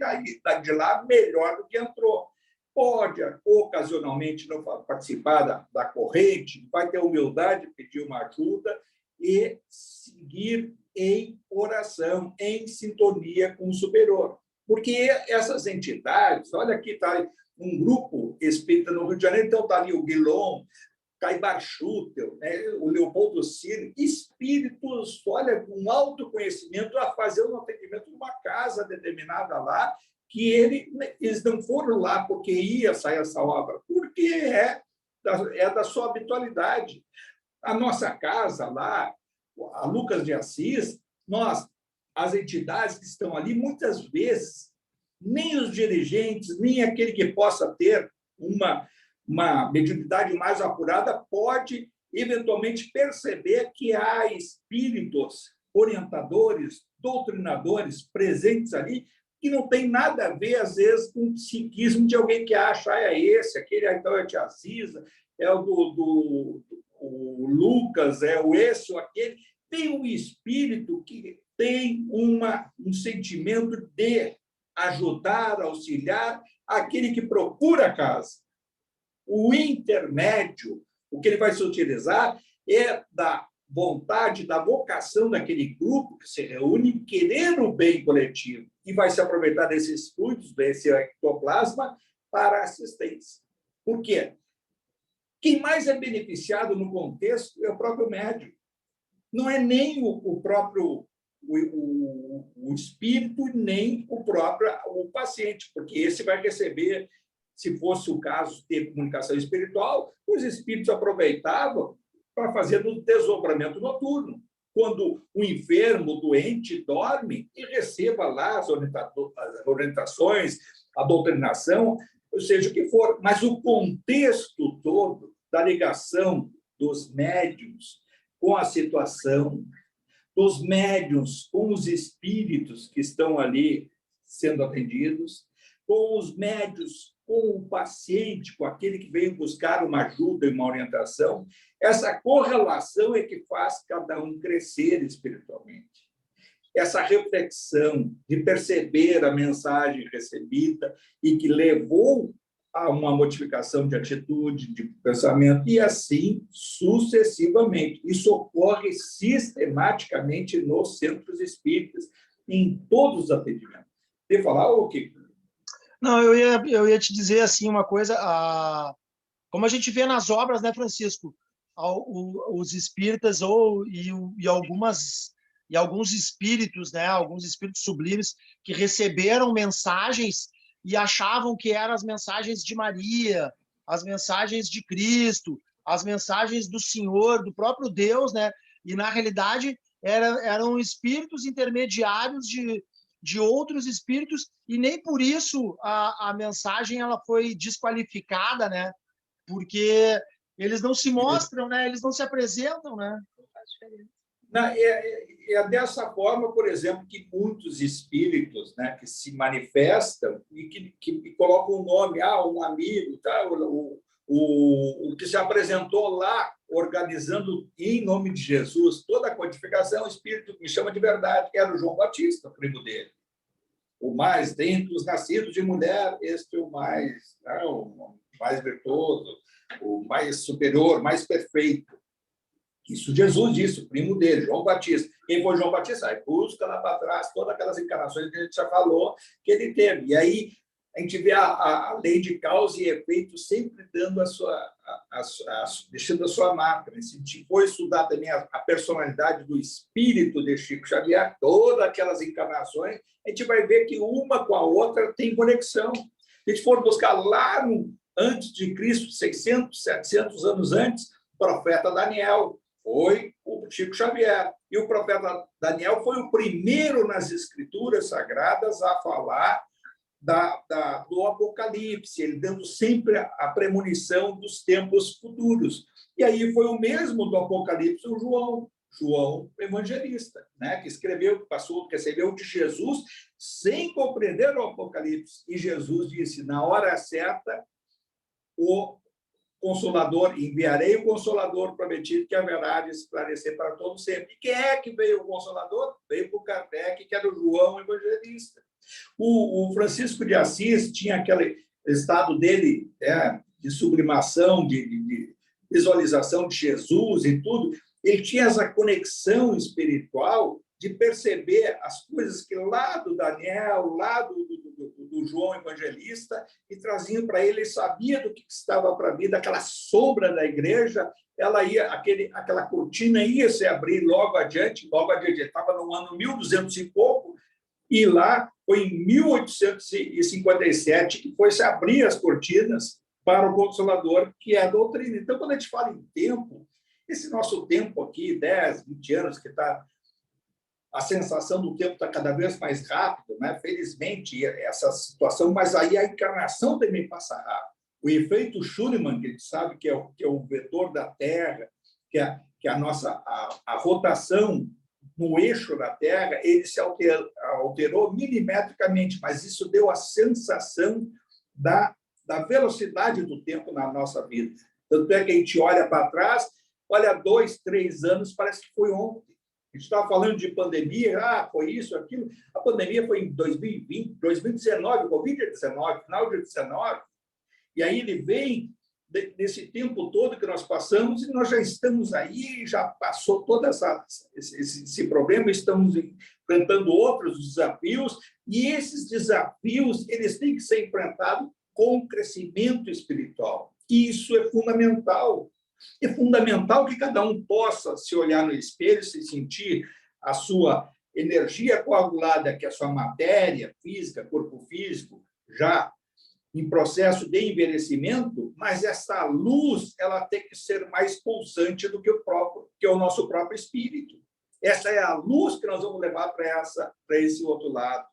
de lá melhor do que entrou. Pode, ocasionalmente, não participar da corrente, vai ter humildade de pedir uma ajuda e seguir em oração, em sintonia com o superior. Porque essas entidades, olha aqui, está um grupo espírita no Rio de Janeiro, então está ali o Guilom, Caibar Schutel, né, o Leopoldo Ciro, espíritos, olha, com autoconhecimento a fazer um atendimento numa casa determinada lá, que eles não foram lá porque ia sair essa obra, porque é da sua habitualidade. A nossa casa lá, a Lucas de Assis, as entidades que estão ali, muitas vezes, nem os dirigentes, nem aquele que possa ter uma mediunidade mais apurada pode, eventualmente, perceber que há espíritos orientadores, doutrinadores presentes ali, que não tem nada a ver, às vezes, com o psiquismo de alguém que acha, é esse, aquele, então é a tia Cisa, é o Lucas, é o esse ou aquele. Tem um espírito que tem um sentimento de ajudar, auxiliar aquele que procura a casa. O intermédio, o que ele vai se utilizar é da vontade, da vocação daquele grupo que se reúne, querer o bem coletivo, e vai se aproveitar desses fluidos, desse ectoplasma, para assistência. Por quê? Quem mais é beneficiado no contexto é o próprio médium. Não é nem o próprio o espírito, nem o paciente, porque esse vai receber, se fosse o caso, ter comunicação espiritual, os espíritos aproveitavam para fazer o desdobramento noturno, quando o enfermo, o doente, dorme e receba lá as orientações, a doutrinação, ou seja, o que for. Mas o contexto todo da ligação dos médiuns com a situação, dos médiuns com os espíritos que estão ali sendo atendidos, com os médiuns, com o paciente, com aquele que veio buscar uma ajuda e uma orientação, essa correlação é que faz cada um crescer espiritualmente. Essa reflexão de perceber a mensagem recebida e que levou a uma modificação de atitude, de pensamento, e assim sucessivamente. Isso ocorre sistematicamente nos centros espíritas, em todos os atendimentos. Quer falar, ou quê? Não, eu ia te dizer assim uma coisa, como a gente vê nas obras, né, Francisco, os espíritas e alguns espíritos, né, alguns espíritos sublimes que receberam mensagens e achavam que eram as mensagens de Maria, as mensagens de Cristo, as mensagens do Senhor, do próprio Deus, né? E na realidade eram espíritos intermediários de outros espíritos, e nem por isso a mensagem ela foi desqualificada, né? Porque eles não se mostram, né? Eles não se apresentam, né? É dessa forma, por exemplo, que muitos espíritos, né, que se manifestam e que colocam o nome, um amigo, tá? O que se apresentou lá, organizando em nome de Jesus toda a codificação, o espírito que me chama de verdade, que era o João Batista, primo dele. O mais dentre os nascidos de mulher, este é o mais virtuoso, o mais superior, mais perfeito. Isso Jesus disse, o primo dele, João Batista. Quem foi João Batista? Aí busca lá para trás todas aquelas encarnações que a gente já falou que ele teve. E aí a gente vê a lei de causa e efeito sempre dando deixando a sua marca. Se a gente for estudar também a personalidade do espírito de Chico Xavier, todas aquelas encarnações, a gente vai ver que uma com a outra tem conexão. Se a gente for buscar lá antes de Cristo, 600, 700 anos antes, o profeta Daniel foi o Chico Xavier. E o profeta Daniel foi o primeiro nas escrituras sagradas a falar do Apocalipse, ele dando sempre a premonição dos tempos futuros. E aí foi o mesmo do Apocalipse, o João Evangelista, né? Que escreveu, recebeu de Jesus sem compreender o Apocalipse. E Jesus disse, na hora certa, o Consolador, enviarei o Consolador prometido que haverá de esclarecer para todos sempre. E quem é que veio o Consolador? Veio por Kardec, que era o João Evangelista. O Francisco de Assis tinha aquele estado dele de sublimação, de visualização de Jesus e tudo. Ele tinha essa conexão espiritual de perceber as coisas que lá do Daniel, lá do João Evangelista, e traziam para ele sabia do que estava para vir, daquela sombra da igreja, aquela cortina ia se abrir logo adiante, estava no ano 1200 e pouco, e lá foi em 1857 que foi se abrir as cortinas para o Consolador, que é a doutrina. Então, quando a gente fala em tempo, esse nosso tempo aqui, 10, 20 anos, que está... A sensação do tempo está cada vez mais rápido, né? Felizmente, essa situação, mas aí a encarnação também passa rápido. O efeito Schumann, que a gente sabe que é o vetor da Terra, que é a rotação no eixo da Terra, ele se alterou milimetricamente, mas isso deu a sensação da velocidade do tempo na nossa vida. Tanto é que a gente olha para trás, olha 2, 3 anos, parece que foi ontem. A gente estava falando de pandemia, foi isso, aquilo. A pandemia foi em 2020, 2019, Covid-19, final de 2019. E aí ele vem nesse tempo todo que nós passamos e nós já estamos aí, já passou todo esse problema, estamos enfrentando outros desafios, e esses desafios eles têm que ser enfrentados com crescimento espiritual. E isso é fundamental. É fundamental que cada um possa se olhar no espelho, se sentir a sua energia coagulada, que é a sua matéria física, corpo físico, já em processo de envelhecimento, mas essa luz ela tem que ser mais pulsante do que o nosso próprio espírito. Essa é a luz que nós vamos levar para esse outro lado.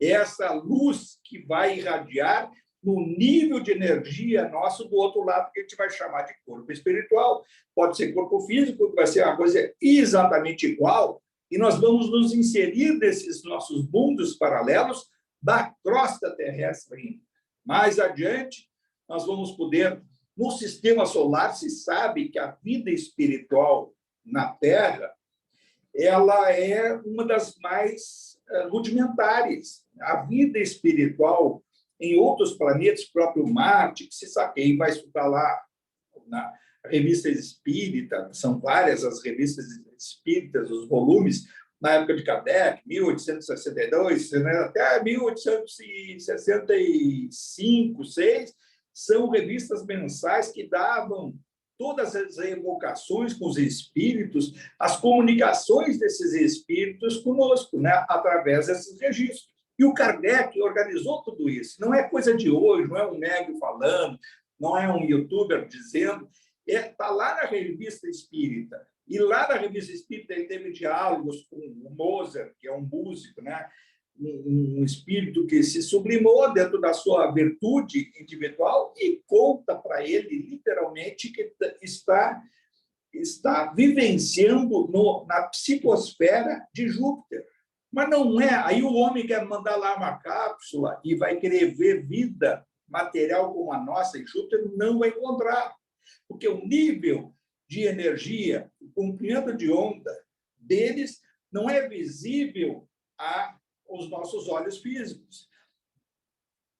Essa luz que vai irradiar no nível de energia nosso do outro lado, que a gente vai chamar de corpo espiritual. Pode ser corpo físico, que vai ser uma coisa exatamente igual, e nós vamos nos inserir nesses nossos mundos paralelos da crosta terrestre. Mais adiante, nós vamos poder, no sistema solar, se sabe que a vida espiritual na Terra ela é uma das mais rudimentares. A vida espiritual em outros planetas, próprio Marte, que se sabe, quem vai estudar lá na revista espírita, são várias as revistas espíritas, os volumes, na época de Kardec, 1862, né, até 1865, 6, são revistas mensais que davam todas as evocações com os espíritos, as comunicações desses espíritos conosco, né, através desses registros. E o Kardec organizou tudo isso. Não é coisa de hoje, não é um médium falando, não é um youtuber dizendo, está lá na Revista Espírita. E lá na Revista Espírita ele teve diálogos com o Mozart, que é um músico, né? Um espírito que se sublimou dentro da sua virtude individual e conta para ele, literalmente, que está vivenciando na psicosfera de Júpiter. Mas não é. Aí o homem quer mandar lá uma cápsula e vai querer ver vida material como a nossa em Júpiter, não vai encontrar. Porque o nível de energia, o comprimento de onda deles não é visível aos nossos olhos físicos.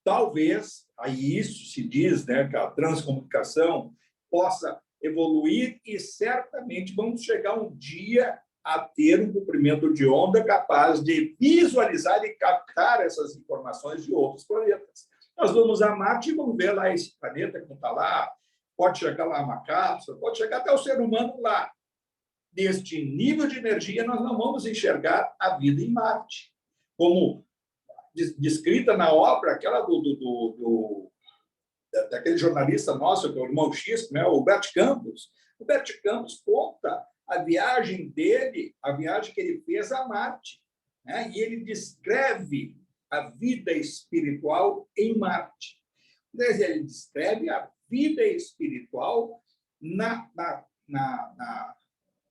Talvez, aí isso se diz, né, que a transcomunicação possa evoluir e certamente vamos chegar um dia a ter um comprimento de onda capaz de visualizar e captar essas informações de outros planetas. Nós vamos a Marte e vamos ver lá esse planeta que está lá, pode chegar lá uma cápsula, pode chegar até o ser humano lá. Neste nível de energia, nós não vamos enxergar a vida em Marte. Como descrita na obra, aquela daquele jornalista nosso, que é o irmão X, né, o Bert Campos. O Bert Campos conta a viagem dele, a viagem que ele fez a Marte, né, e ele descreve a vida espiritual em Marte. Ele descreve a vida espiritual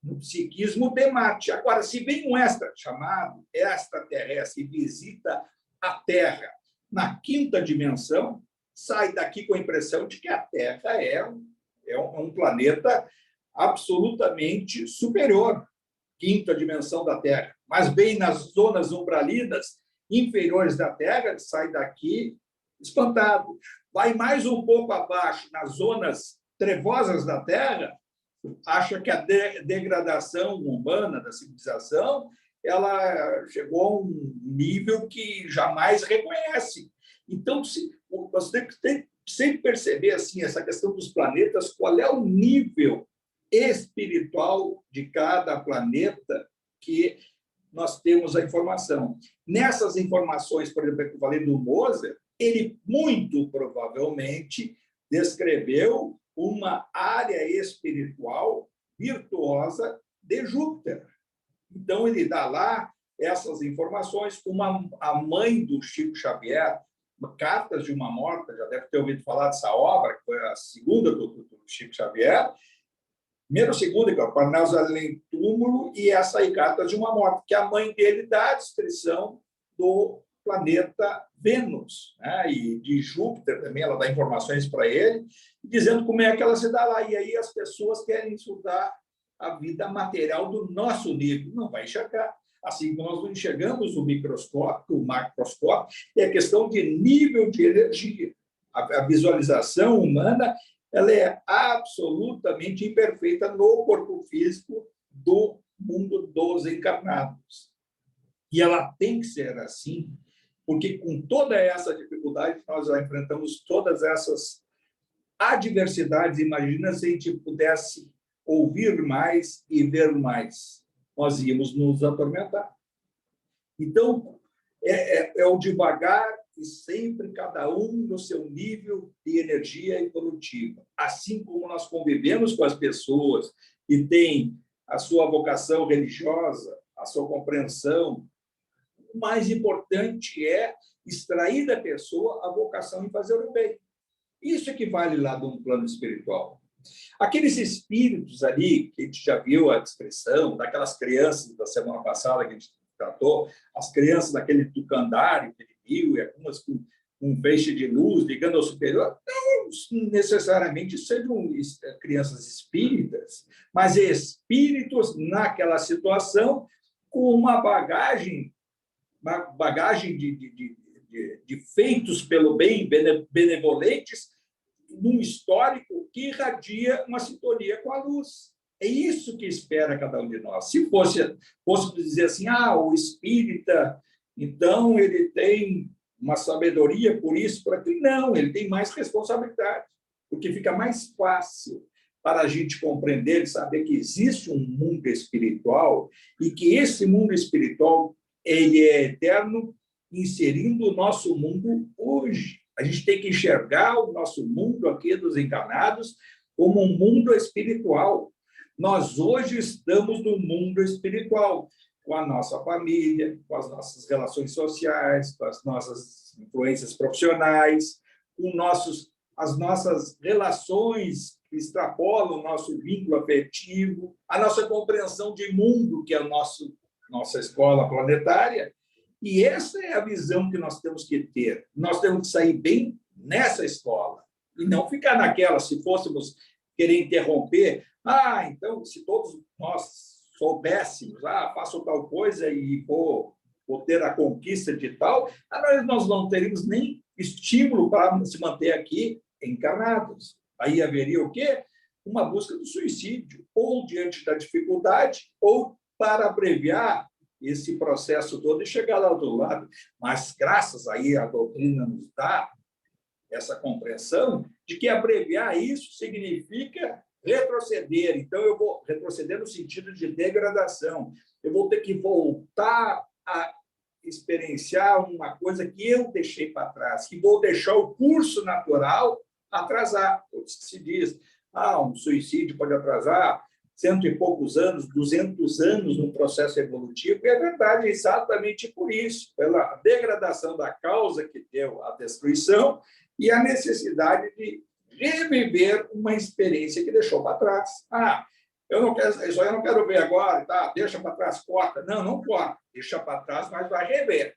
no psiquismo de Marte. Agora, se vem um chamado extraterrestre e visita a Terra na quinta dimensão, sai daqui com a impressão de que a Terra é um planeta absolutamente superior, quinta dimensão da Terra. Mas bem nas zonas umbralinas inferiores da Terra, sai daqui espantado. Vai mais um pouco abaixo, nas zonas trevosas da Terra, acha que a degradação humana da civilização ela chegou a um nível que jamais reconhece. Então, você tem que sempre perceber assim, essa questão dos planetas, qual é o nível espiritual de cada planeta que nós temos a informação. Nessas informações, por exemplo, que eu falei do Mozart, ele muito provavelmente descreveu uma área espiritual virtuosa de Júpiter. Então, ele dá lá essas informações, como a mãe do Chico Xavier, Cartas de uma Morta, já deve ter ouvido falar dessa obra, que foi a segunda do Chico Xavier, primeiro, segunda, que é o Parnaus Além Túmulo, e essa aí, Cartas de uma Morta, que a mãe dele dá a descrição do planeta Vênus, né? E de Júpiter também, ela dá informações para ele, dizendo como é que ela se dá lá. E aí as pessoas querem estudar a vida material do nosso nível. Não vai enxergar. Assim como nós não enxergamos o microscópio, o macroscópio, é questão de nível de energia. A visualização humana ela é absolutamente imperfeita no corpo físico do mundo dos encarnados. E ela tem que ser assim, porque com toda essa dificuldade, nós já enfrentamos todas essas adversidades. Imagina se a gente pudesse ouvir mais e ver mais. Nós íamos nos atormentar. Então, é o devagar e sempre cada um no seu nível de energia evolutiva. Assim como nós convivemos com as pessoas que têm a sua vocação religiosa, a sua compreensão, o mais importante é extrair da pessoa a vocação em fazer o bem. Isso é que vale lá de um plano espiritual. Aqueles espíritos ali, que a gente já viu a descrição, daquelas crianças da semana passada que a gente tratou, as crianças daquele tucandário que ele viu, e algumas com um feixe de luz ligando ao superior, não necessariamente sejam crianças espíritas, mas espíritos naquela situação com uma bagagem de feitos pelo bem, benevolentes, num histórico que irradia uma sintonia com a luz. É isso que espera cada um de nós. Se fôssemos dizer assim, o espírita, então ele tem uma sabedoria por isso, por aquilo. Não, ele tem mais responsabilidade, porque fica mais fácil para a gente compreender e saber que existe um mundo espiritual e que esse mundo espiritual ele é eterno, inserindo o nosso mundo hoje. A gente tem que enxergar o nosso mundo aqui dos encarnados como um mundo espiritual. Nós hoje estamos no mundo espiritual, com a nossa família, com as nossas relações sociais, com as nossas influências profissionais, com as nossas relações que extrapolam o nosso vínculo afetivo, a nossa compreensão de mundo, que é a nossa escola planetária. E essa é a visão que nós temos que ter. Nós temos que sair bem nessa escola e não ficar naquela, se fôssemos querer interromper. Então, se todos nós soubéssemos, faço tal coisa e vou ter a conquista de tal, nós não teríamos nem estímulo para se manter aqui encarnados. Aí haveria o quê? Uma busca do suicídio, ou diante da dificuldade, ou para abreviar esse processo todo e chegar lá do outro lado. Mas, graças aí, a doutrina nos dá essa compreensão de que abreviar isso significa retroceder. Então, eu vou retroceder no sentido de degradação. Eu vou ter que voltar a experienciar uma coisa que eu deixei para trás, que vou deixar o curso natural atrasar. Se diz, um suicídio pode atrasar 100 e poucos anos, 200 anos no processo evolutivo, e é verdade, exatamente por isso, pela degradação da causa que deu a destruição e a necessidade de reviver uma experiência que deixou para trás. Eu não quero, isso aí eu não quero ver agora, tá? Deixa para trás, corta. Não corta. Deixa para trás, mas vai rever.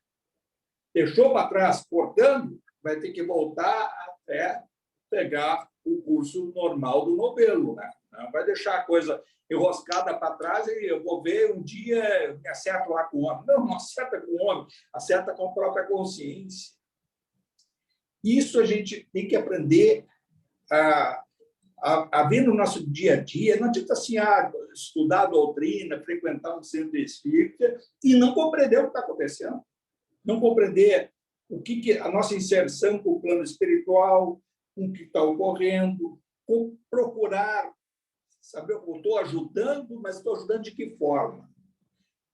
Deixou para trás, cortando, vai ter que voltar até pegar o curso normal do novelo, né? Não vai deixar a coisa enroscada para trás e eu vou ver um dia, me acerto lá com o homem. Não acerta com o homem, acerta com a própria consciência. Isso a gente tem que aprender a ver no nosso dia a dia. Não adianta assim, estudar a doutrina, frequentar um centro espírita e não compreender o que está acontecendo. Não compreender o que a nossa inserção com o plano espiritual, com o que está ocorrendo, procurar saber, eu estou ajudando, mas estou ajudando de que forma?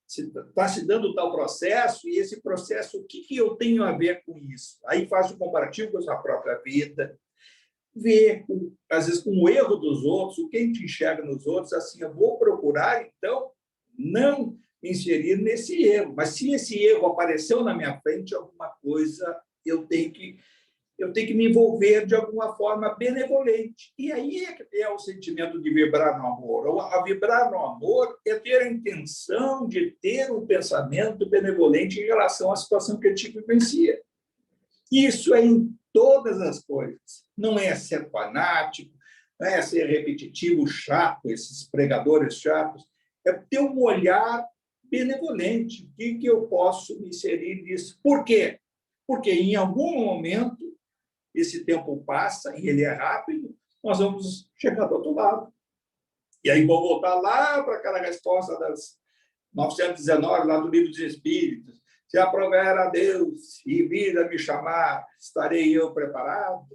Está se dando tal processo, e esse processo, o que eu tenho a ver com isso? Aí faz o comparativo com a sua própria vida, vê, às vezes, com o erro dos outros, o que a gente enxerga nos outros, assim, eu vou procurar, então, não me inserir nesse erro. Mas se esse erro apareceu na minha frente, alguma coisa eu tenho que me envolver de alguma forma benevolente. E aí é o sentimento de vibrar no amor. A vibrar no amor é ter a intenção de ter um pensamento benevolente em relação à situação que a gente vivencia. Isso é em todas as coisas. Não é ser fanático, não é ser repetitivo, chato, esses pregadores chatos. É ter um olhar benevolente. O que eu posso me inserir nisso? Por quê? Porque em algum momento esse tempo passa e ele é rápido, nós vamos chegar do outro lado. E aí vou voltar lá para aquela resposta das 919, lá do Livro dos Espíritos. Se aprover a Deus e vir a me chamar, estarei eu preparado?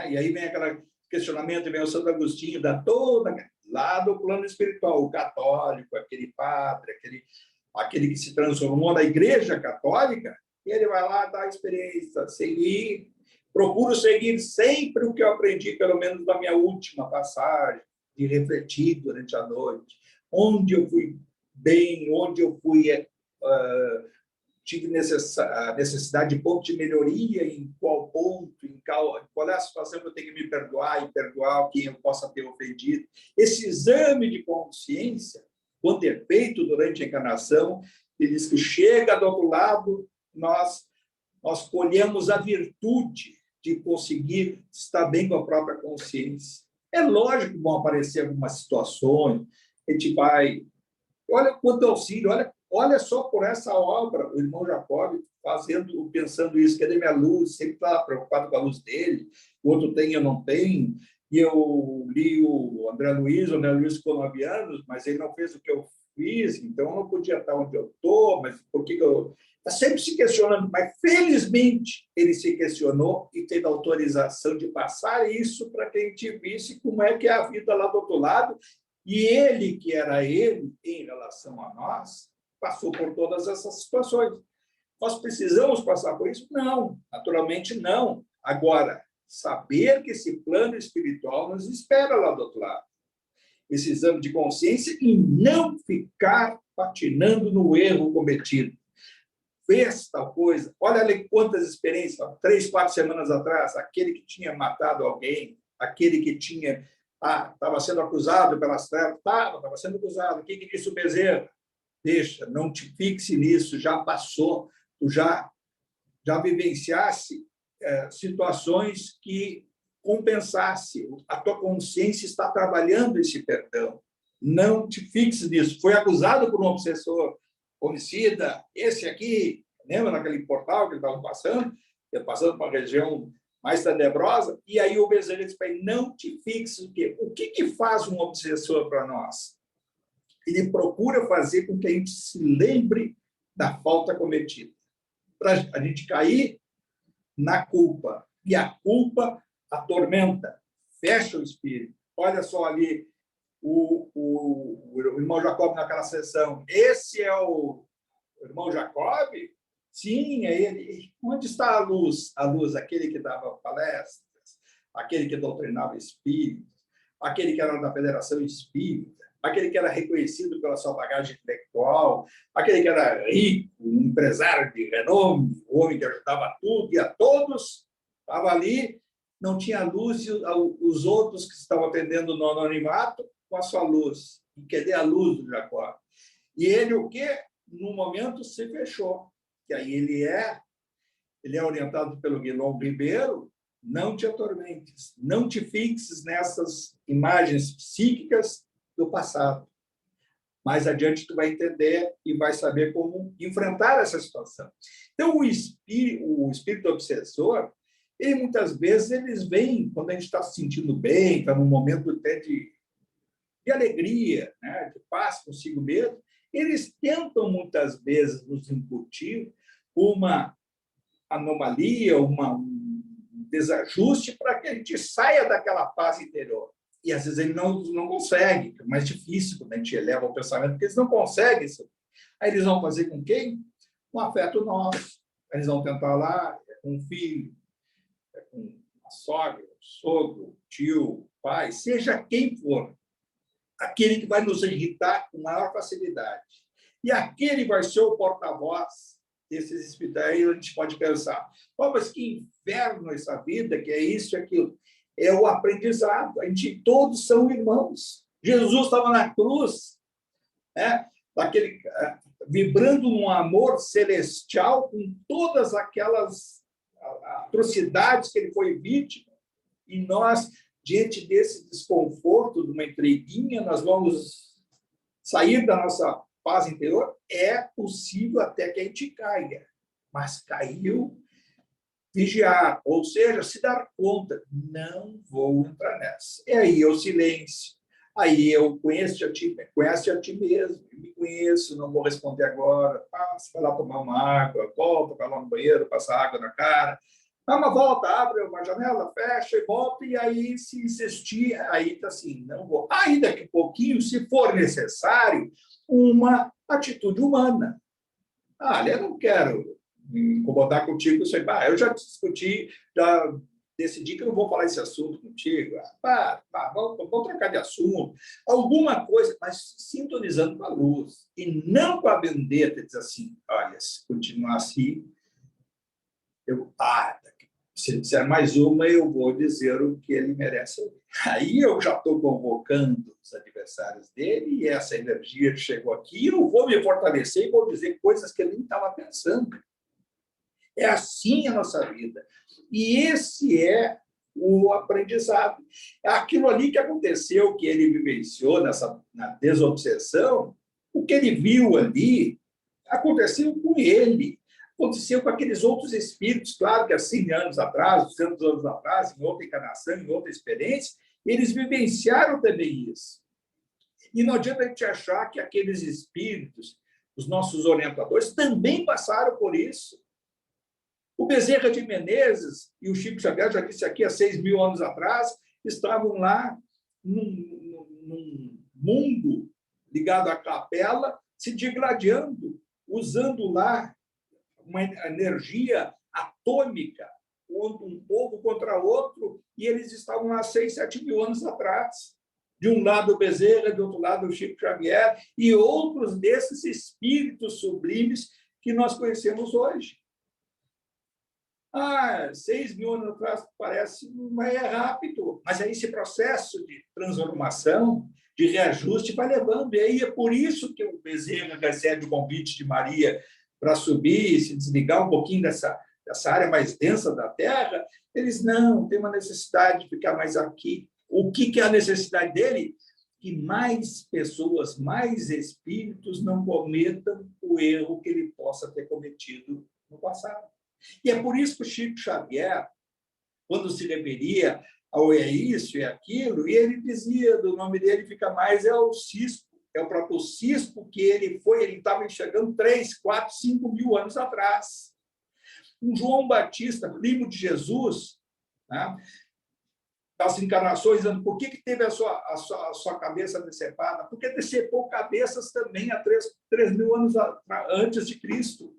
E aí vem aquele questionamento, vem o Santo Agostinho, da toda lá do plano espiritual, o católico, aquele padre, aquele que se transformou na Igreja Católica, e ele vai lá dar a experiência, procuro seguir sempre o que eu aprendi, pelo menos na minha última passagem, de refletir durante a noite, onde eu fui bem, onde eu tive necessidade de ponto de melhoria, em qual ponto, qual é a situação que eu tenho que me perdoar e perdoar quem eu possa ter ofendido. Esse exame de consciência, quando é feito durante a encarnação, ele diz que chega do outro lado, nós colhemos a virtude de conseguir estar bem com a própria consciência. É lógico que vão aparecer algumas situações, a gente vai... Olha quanto auxílio, olha só por essa obra, o irmão Jacob pensando isso, cadê minha luz? Sempre está preocupado com a luz dele, o outro tem, eu não tenho. e eu li o André Luiz ficou 9 anos, mas ele não fez o que eu fiz, então eu não podia estar onde eu estou, mas por que eu... Está sempre se questionando, mas felizmente ele se questionou e teve autorização de passar isso para que a gente visse como é que é a vida lá do outro lado, e ele, que era ele, em relação a nós, passou por todas essas situações. Nós precisamos passar por isso? Não, naturalmente não. Agora, saber que esse plano espiritual nos espera lá do outro lado. Esse exame de consciência e não ficar patinando no erro cometido. Fez tal coisa, olha ali quantas experiências, 3, 4 semanas atrás, aquele que tinha matado alguém, aquele que tinha, estava sendo acusado pelas trevas, estava sendo acusado, o que disse o Bezerra? Deixa, não te fixe nisso, já passou, tu já vivenciasse situações que compensasse, a tua consciência está trabalhando esse perdão, não te fixe nisso, foi acusado por um obsessor, homicida, esse aqui, lembra naquele portal que ele estava passando para uma região mais tenebrosa, e aí o Bezerra disse para ele, não te fixe o quê? O que faz um obsessor para nós? Ele procura fazer com que a gente se lembre da falta cometida, para a gente cair na culpa, e a culpa atormenta, fecha o espírito. Olha só ali, o irmão Jacob naquela sessão. Esse é o irmão Jacob? Sim, é ele. Onde está a luz? A luz, aquele que dava palestras, aquele que doutrinava espíritos, aquele que era da Federação Espírita, aquele que era reconhecido pela sua bagagem intelectual, aquele que era rico, um empresário de renome, um homem que ajudava tudo e a todos, estava ali, não tinha luz, e os outros que estavam atendendo no anonimato, com a sua luz. E cadê a luz do Jacó? E ele, o quê? No momento, se fechou. Que aí ele é orientado pelo Guilherme Ribeiro, não te atormentes, não te fixes nessas imagens psíquicas do passado. Mais adiante, tu vai entender e vai saber como enfrentar essa situação. Então, o espírito obsessor, ele, muitas vezes, eles vêm quando a gente está se sentindo bem, está num momento até de alegria, né? De paz consigo mesmo, eles tentam, muitas vezes, nos incutir uma anomalia, um desajuste para que a gente saia daquela paz interior. E, às vezes, ele não consegue, é mais difícil quando a gente eleva o pensamento, porque eles não conseguem isso. Aí eles vão fazer com quem? Com afeto nosso. Eles vão tentar lá, com um filho, com a sogra, o sogro, o tio, o pai, seja quem for, aquele que vai nos irritar com maior facilidade. E aquele vai ser o porta-voz desses espíritos. Aí a gente pode pensar, mas que inferno essa vida, que é isso e aquilo. É o aprendizado. A gente, todos são irmãos. Jesus estava na cruz, né? Vibrando num amor celestial com todas aquelas atrocidades que ele foi vítima. E nós, diante desse desconforto, de uma entreguinha, nós vamos sair da nossa paz interior. É possível até que a gente caia. Mas caiu, vigiar, ou seja, se dar conta, não vou entrar nessa. E aí é o silêncio. Aí eu conheço a ti mesmo, me conheço, não vou responder agora. Passa, vai lá tomar uma água, volta, vai lá no banheiro, passa água na cara. Dá uma volta, abre uma janela, fecha e volta, e aí, se insistir, aí está assim, não vou. Aí, daqui a pouquinho, se for necessário, uma atitude humana. Eu não quero me incomodar contigo, eu já discuti, já decidi que eu não vou falar esse assunto contigo. Vamos trocar de assunto. Alguma coisa, mas sintonizando com a luz. E não com a vendetta, diz assim, olha, se continuar assim, se disser mais uma, eu vou dizer o que ele merece ouvir. Aí eu já estou convocando os adversários dele, e essa energia chegou aqui, eu vou me fortalecer e vou dizer coisas que ele nem estava pensando. É assim a nossa vida. E esse é o aprendizado. Aquilo ali que aconteceu, que ele vivenciou na desobsessão, o que ele viu ali, aconteceu com ele. Aconteceu com aqueles outros espíritos, claro que há 100 anos atrás, 200 anos atrás, em outra encarnação, em outra experiência, Eles vivenciaram também isso. E não adianta a gente achar que aqueles espíritos, os nossos orientadores, também passaram por isso. O Bezerra de Menezes e o Chico Xavier, já disse aqui há 6.000 anos atrás, estavam lá num mundo ligado à capela, se digladiando, usando lá uma energia atômica, um povo contra outro, e eles estavam lá 6, 7.000 anos atrás. De um lado o Bezerra, do outro lado o Chico Xavier, e outros desses espíritos sublimes que nós conhecemos hoje. 6.000 anos atrás parece, mas é rápido. Mas aí esse processo de transformação, de reajuste, vai levando. E aí é por isso que o Bezerra recebe o convite de Maria para subir e se desligar um pouquinho dessa área mais densa da Terra. Eles não, tem uma necessidade de ficar mais aqui. O que é a necessidade dele? Que mais pessoas, mais espíritos não cometam o erro que ele possa ter cometido no passado. E é por isso que o Chico Xavier, quando se referia ao é isso e aquilo, e ele dizia, do nome dele fica mais, é o cisco, é o próprio cisco que ele estava enxergando 3, 4, 5.000 anos atrás. Um João Batista, primo de Jesus, né? As encarnações, dizendo por que teve a sua cabeça decepada? Porque decepou cabeças também há 3.000 anos antes de Cristo.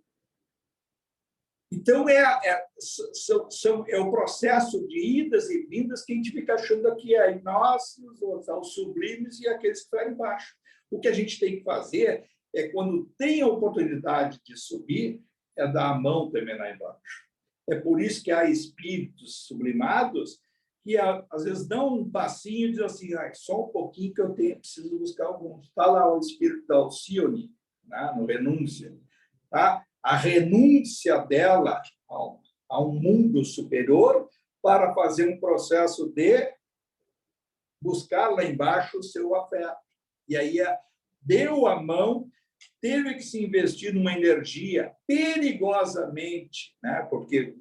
Então, é o processo de idas e vindas que a gente fica achando aqui, aí nós, os outros, os sublimes e aqueles que estão embaixo. O que a gente tem que fazer é, quando tem a oportunidade de subir, é dar a mão também lá embaixo. É por isso que há espíritos sublimados que, às vezes, dão um passinho e dizem assim, só um pouquinho que eu preciso buscar alguns. Está lá o espírito da Alcione, né, no Renúncia. Tá? A renúncia dela a um mundo superior para fazer um processo de buscar lá embaixo o seu afeto. E aí deu a mão, teve que se investir numa energia perigosamente, né? Porque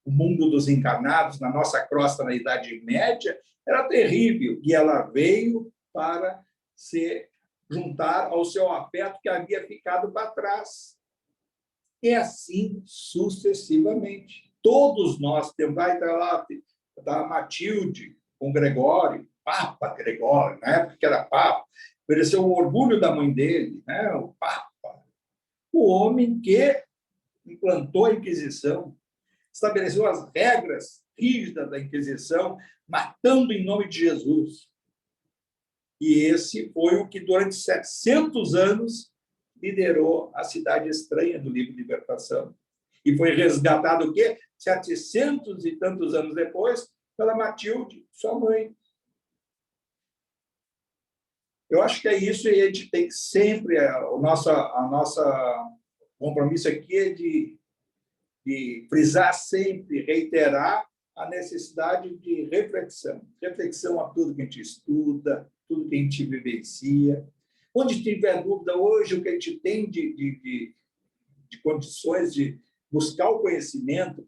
o mundo dos encarnados, na nossa crosta na Idade Média, era terrível, e ela veio para se juntar ao seu afeto que havia ficado para trás. E assim sucessivamente. Todos nós temos, vai estar lá, da Matilde com Gregório, Papa Gregório, na época que era Papa, ofereceu o orgulho da mãe dele, né? O Papa, o homem que implantou a Inquisição, estabeleceu as regras rígidas da Inquisição, matando em nome de Jesus. E esse foi o que, durante 700 anos, liderou a Cidade Estranha do livro Libertação. E foi resgatado o quê? 700 e tantos anos depois, pela Matilde, sua mãe. Eu acho que é isso, e a gente tem que sempre... O nosso compromisso aqui é de frisar sempre, reiterar a necessidade de reflexão. Reflexão a tudo que a gente estuda, tudo que a gente vivencia. Onde tiver dúvida hoje, o que a gente tem de condições de buscar o conhecimento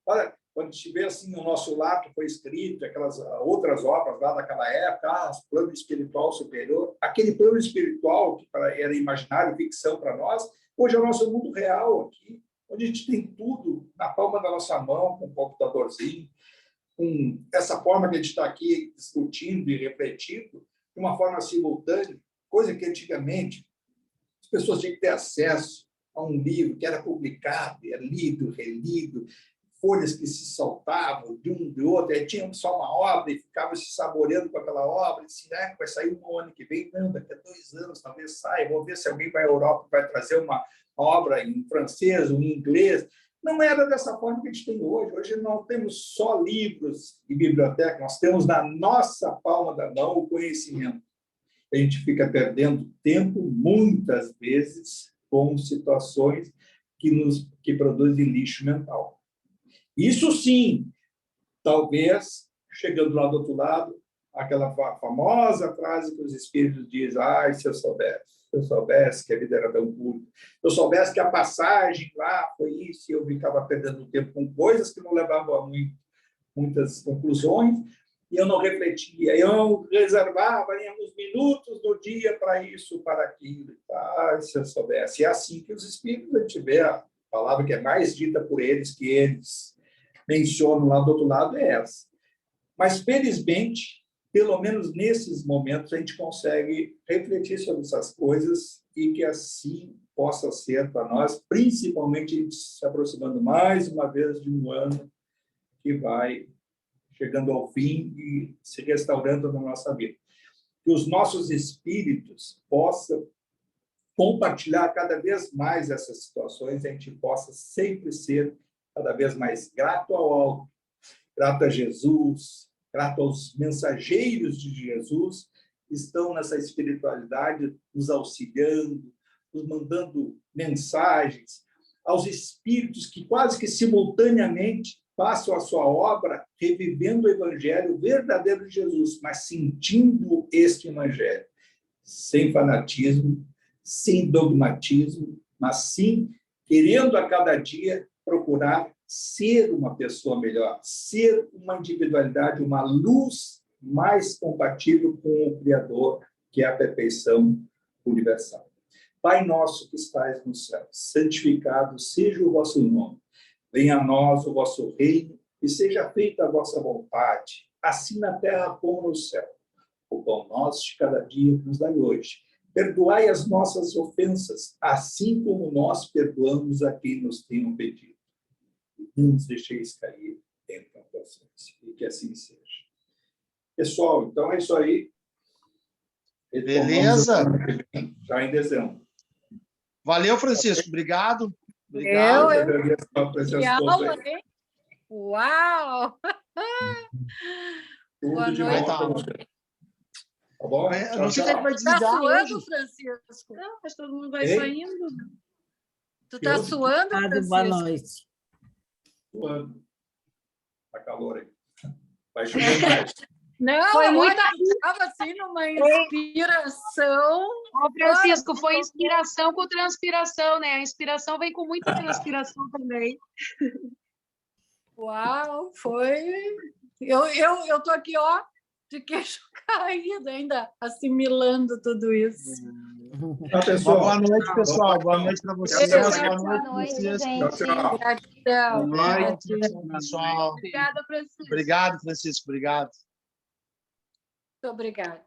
olha, quando tiver assim, o nosso lápis foi escrito, aquelas outras obras lá daquela época, o plano espiritual superior, aquele plano espiritual que era imaginário, ficção para nós, hoje é o nosso mundo real aqui, onde a gente tem tudo na palma da nossa mão, com um computadorzinho, com essa forma que a gente está aqui discutindo e refletindo, de uma forma simultânea, coisa que antigamente as pessoas tinham que ter acesso a um livro que era publicado, era lido, relido, folhas que se saltavam de um de outro, aí tinha só uma obra e ficava se saboreando com aquela obra, e disse, vai sair um ano que vem, não, daqui a 2 anos talvez saia, vou ver se alguém vai à Europa e vai trazer uma obra em francês ou em inglês. Não era dessa forma que a gente tem hoje. Hoje não temos só livros e biblioteca, nós temos na nossa palma da mão o conhecimento. A gente fica perdendo tempo, muitas vezes, com situações que produzem lixo mental. Isso sim, talvez, chegando lá do outro lado, aquela famosa frase que os espíritos dizem, se eu soubesse que a vida era tão curta, se eu soubesse que a passagem lá foi isso, e eu ficava perdendo tempo com coisas que não levavam a muitas conclusões, e eu não refletia. Eu reservava uns minutos do dia para isso, para aquilo. Se eu soubesse. É assim que os espíritos, a gente vê a palavra que é mais dita por eles, que eles mencionam lá do outro lado, é essa. Mas, felizmente, pelo menos nesses momentos, a gente consegue refletir sobre essas coisas e que assim possa ser para nós, principalmente se aproximando mais uma vez de um ano que vai chegando ao fim e se restaurando na nossa vida. Que os nossos espíritos possam compartilhar cada vez mais essas situações, a gente possa sempre ser cada vez mais grato ao alto, grato a Jesus, grato aos mensageiros de Jesus, que estão nessa espiritualidade, nos auxiliando, nos mandando mensagens, aos espíritos que quase que simultaneamente façam a sua obra, revivendo o evangelho verdadeiro de Jesus, mas sentindo este evangelho, sem fanatismo, sem dogmatismo, mas sim querendo a cada dia procurar ser uma pessoa melhor, ser uma individualidade, uma luz mais compatível com o Criador, que é a perfeição universal. Pai nosso que estais no céu, santificado seja o vosso nome. Venha a nós o vosso reino e seja feita a vossa vontade, assim na terra como no céu. O pão nosso de cada dia nos dai hoje. Perdoai as nossas ofensas, assim como nós perdoamos a quem nos tem pedido. Não nos deixeis cair em tentações, e que assim seja. Pessoal, então é isso aí. Beleza. Já em dezembro. Valeu, Francisco. Obrigado. Eu agradeço a presença que de todos aula, aí. hein? Uau! Tudo Boa de noite. bom para você. Tá bom? Eu não sei Tchau, quem vai Tá desligar suando, hoje. Francisco? Não, mas todo mundo vai Ei? saindo. Tu tá Eu? suando, Boa Francisco? noite. Suando. Tá calor aí. Vai chover mais. Não, Foi olha, muita- tu tava assim numa inspiração. Ô, Francisco, foi inspiração com transpiração, né? A inspiração vem com muita transpiração também. Uau, foi. Eu tô aqui, ó, de queixo caído ainda, assimilando tudo isso. Tá, Uma pessoal? boa noite, pessoal. Boa noite para vocês. Tchau, Boa noite, Francisco. Tchau, tchau. Gratidão. Boa noite, pessoal. Obrigada, Francisco. Obrigado, Francisco. Obrigado. Muito obrigada.